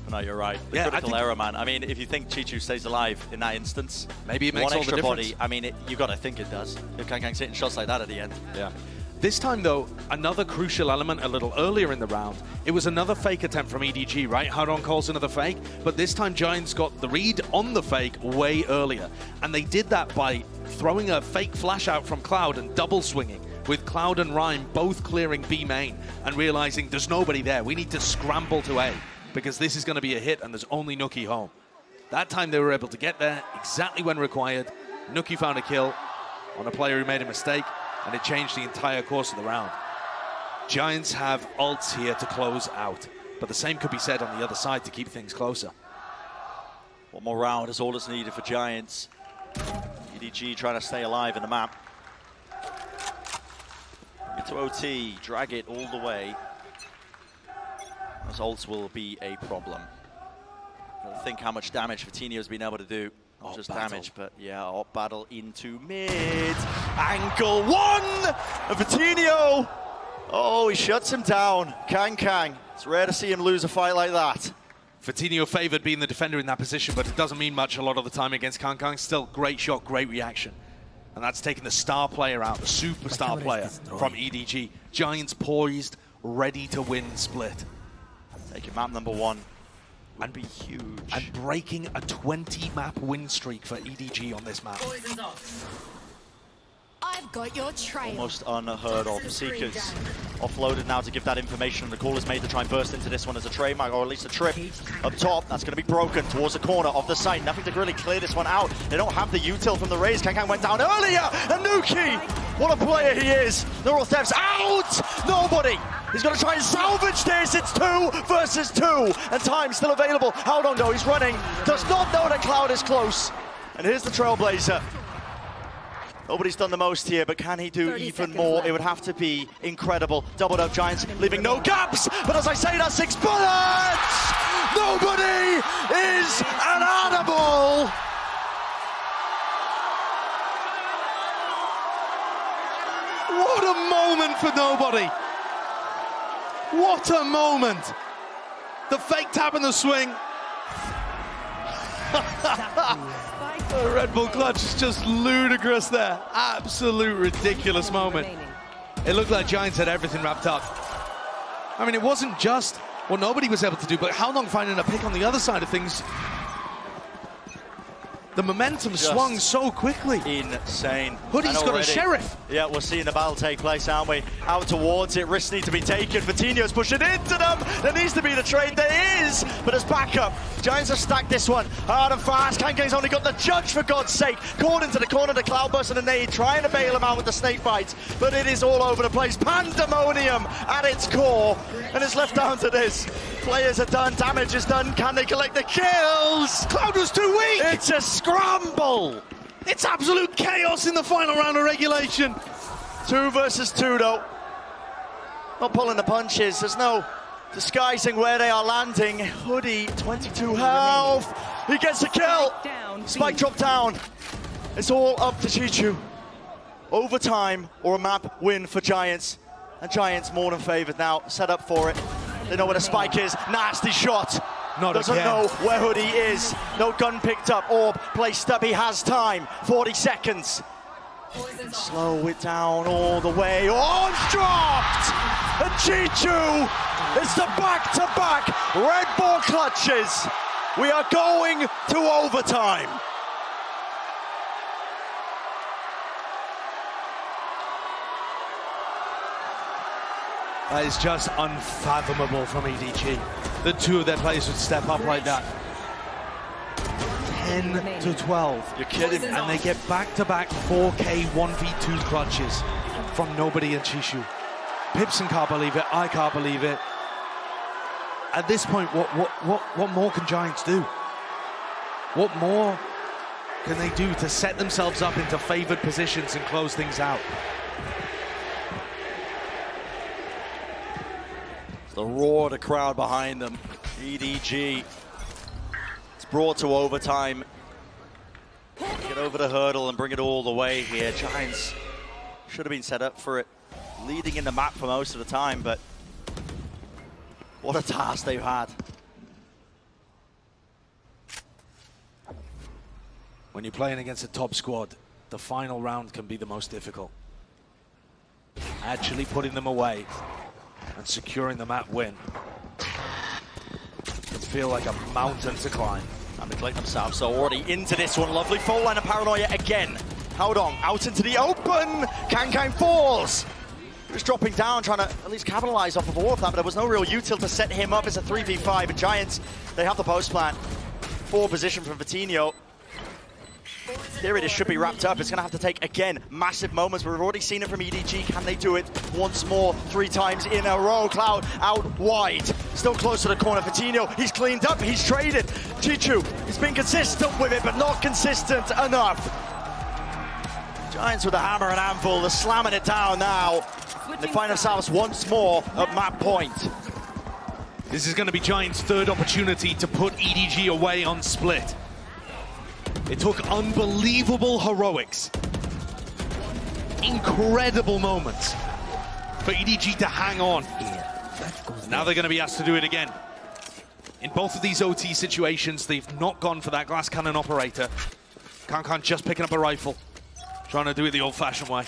No, you're right. The critical error, man. I mean, if you think Chishu stays alive in that instance, maybe it makes all the difference. One extra body, I mean, you got to think it does. If Kang hitting shots like that at the end. Yeah. This time, though, another crucial element a little earlier in the round. It was another fake attempt from EDG, right? Haron calls another fake, but this time Giants got the read on the fake way earlier. And they did that by throwing a fake flash out from Cloud and double swinging, with Cloud and Rhyme both clearing B main and realizing there's nobody there. We need to scramble to A, because this is going to be a hit and there's only Nuki home. That time they were able to get there exactly when required. Nuki found a kill on a player who made a mistake, and it changed the entire course of the round. Giants have ults here to close out, but the same could be said on the other side to keep things closer. One more round is all that's needed for Giants. EDG trying to stay alive in the map. Get to OT, drag it all the way. Those ults will be a problem. I think how much damage Vitinho's been able to do. Not just damage, but yeah, op battle into mid. Angle 1! And Vitinho! Oh, he shuts him down. Kang. It's rare to see him lose a fight like that. Vitinho favored being the defender in that position, but it doesn't mean much a lot of the time against Kang. Still, great shot, great reaction. And that's taking the star player out, the superstar player from EDG. Giants poised, ready to win split. Taking map number 1 would be huge. And breaking a 20-map win streak for EDG on this map. I've got your trail. Almost unheard of. Seekers offloaded now to give that information. The call is made to try and burst into this one as a trademark, or at least a trip up top. That's going to be broken towards the corner of the site. Nothing to really clear this one out. They don't have the util from the Raze. Kang went down earlier. And Nuki, what a player he is. Neural Thefts out. Nobody. He's going to try and salvage this. It's 2 versus 2. And time still available. Howdong, though, he's running. Does not know that Cloud is close. And here's the Trailblazer. Nobody's done the most here, but can he do even more? Left. It would have to be incredible. Doubled up Giants, leaving no gaps. But as I say, that's 6 bullets! Nobody is an animal! What a moment for Nobody. What a moment. The fake tap and the swing. The Red Bull clutch is just ludicrous there. Absolute ridiculous moment. It looked like Giants had everything wrapped up. I mean, it wasn't just what Nobody was able to do, but Howdong finding a pick on the other side of things. The momentum swung so quickly. Insane. Hoodie's got a sheriff. Yeah, we're seeing the battle take place, aren't we? Out towards it, risks need to be taken. Vitinho's pushing into them. There needs to be the trade. There is, but as backup, Giants have stacked this one hard and fast. Kankang's only got the judge, for God's sake. Caught into the corner, the Cloudburst and a nade, trying to bail him out with the snake bites, but it is all over the place. Pandemonium at its core, and it's left down to this. Players are done, damage is done. Can they collect the kills? Cloud was too weak. It's a scramble. It's absolute chaos in the final round of regulation. 2 versus 2 though. Not pulling the punches. There's no disguising where they are landing. Hoodie, 22 health. He gets a kill. Spike drop down. It's all up to Chichu. Overtime or a map win for Giants. And Giants more than favored now. Set up for it. They know where the spike is. Nasty shot. Doesn't know where Hoodie is. No gun picked up. Orb placed up. He has time. 40 seconds. Slow it down all the way. Oh, it's dropped! And Chichu, it's the back-to-back Red Ball clutches. We are going to overtime. That is just unfathomable from EDG. The two of their players would step up like that. 10 to 12. You're kidding. And they get back-to-back 4K 1v2 clutches from nobody and Chichu. Pipson can't believe it. I can't believe it. At this point, what more can Giants do? What more can they do to set themselves up into favored positions and close things out? The roar of the crowd behind them. EDG. It's brought to overtime. Get over the hurdle and bring it all the way here. Giants should have been set up for it. Leading in the map for most of the time, but what a task they've had. When you're playing against a top squad, the final round can be the most difficult. Actually putting them away and securing the map win can feel like a mountain to climb. And they collect themselves, so already into this one. Lovely full line of Paranoia again. Howdong out into the open. Kankang falls. Just dropping down, trying to at least capitalize off of all of that, but there was no real util to set him up as a 3v5. And Giants, they have the post plan. 4 position from Vitinho. There it is, should be wrapped up. It's going to have to take, again, massive moments, but we've already seen it from EDG. Can they do it once more, 3 times in a row? Cloud out wide. Still close to the corner. Vitinho, he's cleaned up, he's traded. Chichu, he's been consistent with it, but not consistent enough. Giants with a hammer and anvil, they're slamming it down now. They find themselves once more at map point. This is going to be Giants' 3rd opportunity to put EDG away on split. It took unbelievable heroics, incredible moments for EDG to hang on. Now they're going to be asked to do it again. In both of these OT situations, they've not gone for that glass cannon operator. Kankang just picking up a rifle, trying to do it the old-fashioned way.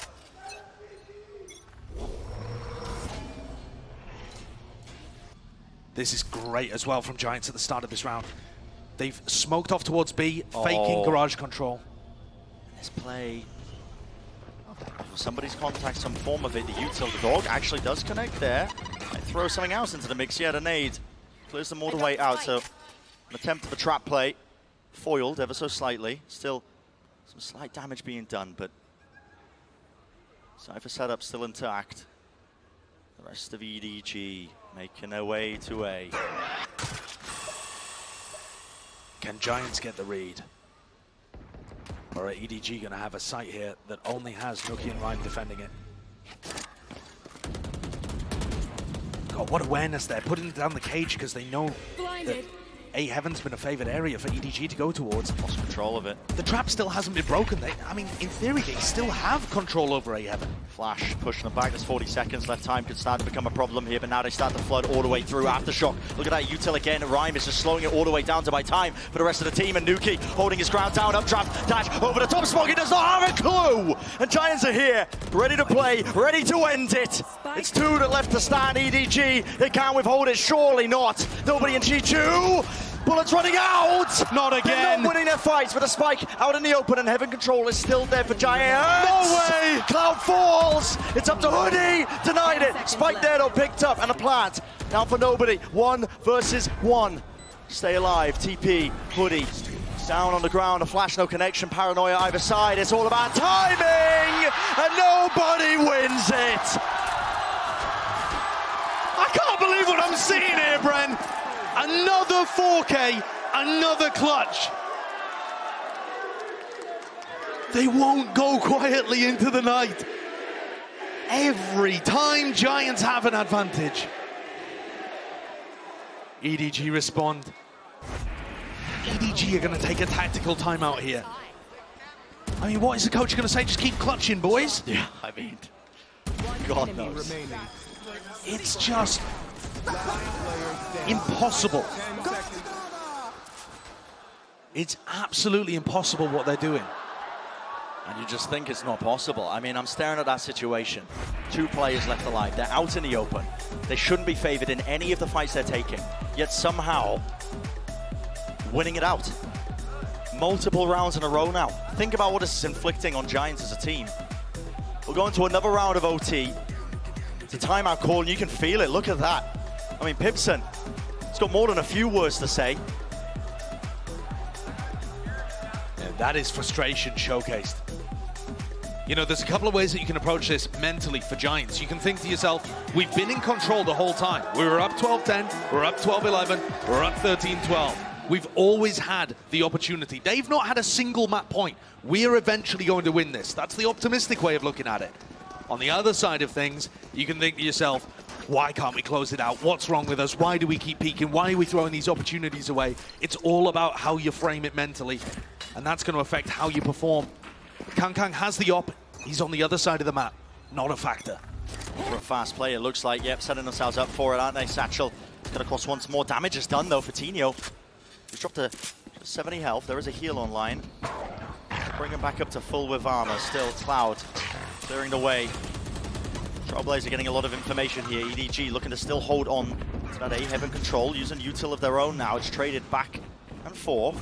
This is great as well from Giants at the start of this round. They've smoked off towards B, faking garage control. Let's play. Somebody's contact some form of it. The util, the dog actually does connect there. They throw something else into the mix. He had a nade. Clears them all the way out. So an attempt of a trap play. Foiled ever so slightly. Still some slight damage being done, but Cypher setup still intact. The rest of EDG making their way to A. Can Giants get the read? Or are EDG going to have a site here that only has Nuki and Rhyme defending it? God, what awareness there, putting down the cage because they know that A Heaven's been a favored area for EDG to go towards. Lost control of it. The trap still hasn't been broken. I mean, in theory, they still have control over A Heaven. Flash pushing them back. There's 40 seconds left. Time could start to become a problem here, but now they start to flood all the way through. Aftershock. Look at that util again. Rhyme is just slowing it all the way down to buy time for the rest of the team. And Nuki holding his ground down. Updraft, dash over the top. Smoggy does not have a clue. And Giants are here, ready to play, ready to end it. It's 2 that left to stand. EDG, they can't withhold it. Surely not. Nobody in Chichu. Bullets running out! Not again! They're not winning their fights, but a spike out in the open, and Heaven Control is still there for Giants! No way! Cloud falls! It's up to Hoodie! Denied it! Spike there though, picked up, and a plant. Down for nobody. 1 versus 1. Stay alive, TP, Hoodie. Down on the ground, a flash, no connection, paranoia either side. It's all about timing, and nobody wins it. I can't believe what I'm seeing here, Bren. Another 4K, another clutch. They won't go quietly into the night. Every time Giants have an advantage. EDG respond. EDG are going to take a tactical timeout here. I mean, what is the coach going to say? Just keep clutching, boys? Yeah, I mean, God knows. It's just impossible. It's absolutely impossible what they're doing. And you just think it's not possible. I mean, I'm staring at that situation. 2 players left alive. They're out in the open. They shouldn't be favored in any of the fights they're taking. Yet somehow, winning it out. Multiple rounds in a row now. Think about what this is inflicting on Giants as a team. We're going to another round of OT. It's a timeout call, and you can feel it. Look at that. I mean, Pipson, he's got more than a few words to say. And that is frustration showcased. You know, there's a couple of ways that you can approach this mentally for Giants. You can think to yourself, we've been in control the whole time. We were up 12-10, we're up 12-11, we're up 13-12. We've always had the opportunity. They've not had a single map point. We're eventually going to win this. That's the optimistic way of looking at it. On the other side of things, you can think to yourself, why can't we close it out? What's wrong with us? Why do we keep peeking? Why are we throwing these opportunities away? It's all about how you frame it mentally, and that's going to affect how you perform. Kangkang has the op. He's on the other side of the map. Not a factor. For a fast player, looks like, yep, setting themselves up for it, aren't they? Satchel is going to cost once more. Damage is done, though, for Tinho. He's dropped to 70 health. There is a heal online. Bring him back up to full with armor. Still, Cloud clearing the way. Trailblazer getting a lot of information here. EDG looking to still hold on to that A Heaven Control, using util of their own now. It's traded back and forth.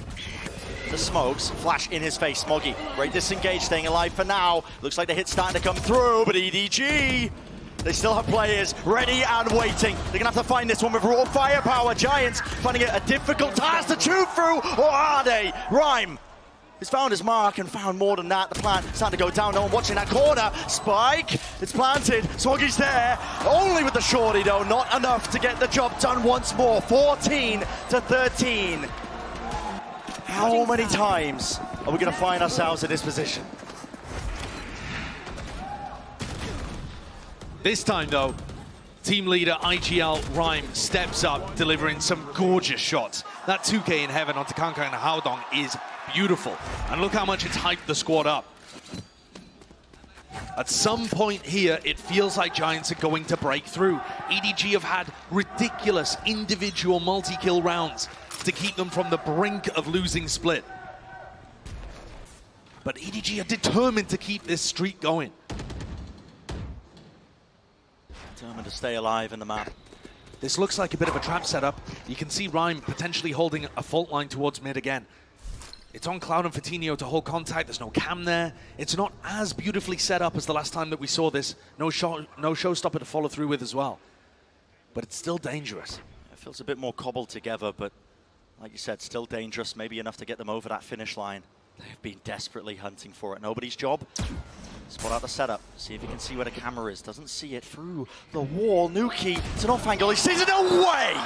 The smokes, flash in his face. Smoggy, great disengage, staying alive for now. Looks like the hit's starting to come through, but EDG, they still have players ready and waiting. They're gonna have to find this one with raw firepower. Giants finding it a difficult task to chew through, or are they? Rhyme has found his mark and found more than that. The plant starting to go down. No one watching that corner. Spike, it's planted. Smoggy's there. Only with the shorty though, not enough to get the job done once more. 14-13. How many times are we going to find ourselves in this position? This time, though, team leader IGL Rhyme steps up, delivering some gorgeous shots. That 2K in heaven onto Kangkang and Haodong is beautiful. And look how much it's hyped the squad up. At some point here, it feels like Giants are going to break through. EDG have had ridiculous individual multi-kill rounds to keep them from the brink of losing Split. But EDG are determined to keep this streak going. Determined to stay alive in the map. This looks like a bit of a trap setup. You can see Rhyme potentially holding a fault line towards mid again. It's on Cloud and Fatinho to hold contact. There's no cam there. It's not as beautifully set up as the last time that we saw this. No showstopper to follow through with as well. But it's still dangerous. It feels a bit more cobbled together, but like you said, still dangerous. Maybe enough to get them over that finish line. They've been desperately hunting for it. Nobody's job. Spot out the setup. See if he can see where the camera is. Doesn't see it through the wall. Nuki, it's an off angle. He sees it away.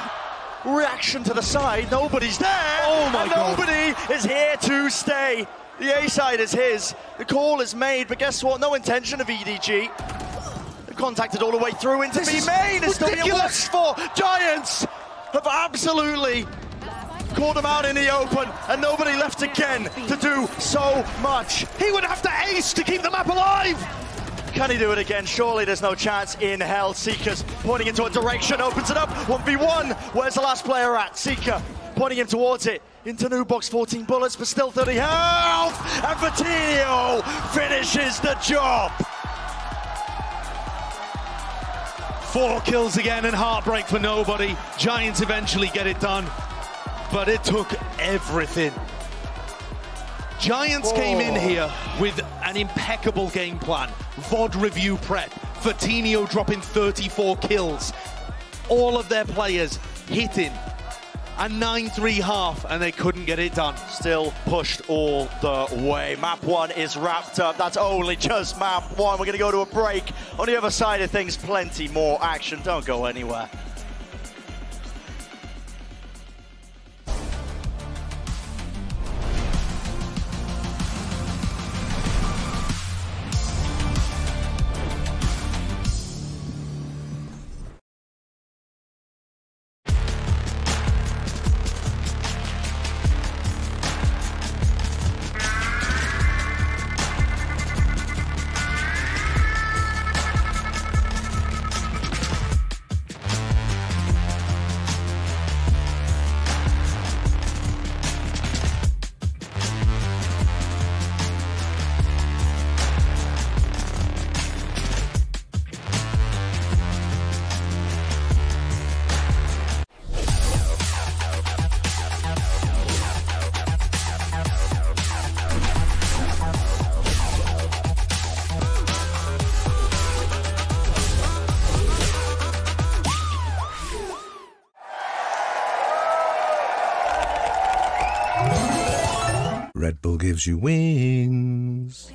Reaction to the side. Nobody's there. Oh my God. Nobody is here to stay. The A side is his. The call is made, but guess what? No intention of EDG. They've contacted all the way through into B main. It's still being watched for. Giants have absolutely caught him out in the open, and nobody left again to do so much. He would have to ace to keep the map alive. Can he do it again? Surely there's no chance in hell. Seeker's pointing into a direction, opens it up, 1v1. Where's the last player at? Seeker pointing him towards it. Into new box, 14 bullets, but still 30 health. And Fatinho finishes the job. 4 kills again and heartbreak for nobody. Giants eventually get it done. but it took everything. Giants came in here with an impeccable game plan. VOD review prep, Fortinio dropping 34 kills. All of their players hitting a 9-3 half, and they couldn't get it done. Still pushed all the way. Map 1 is wrapped up. That's only just map 1. We're going to go to a break. On the other side of things, plenty more action. Don't go anywhere. Red Bull gives you wings.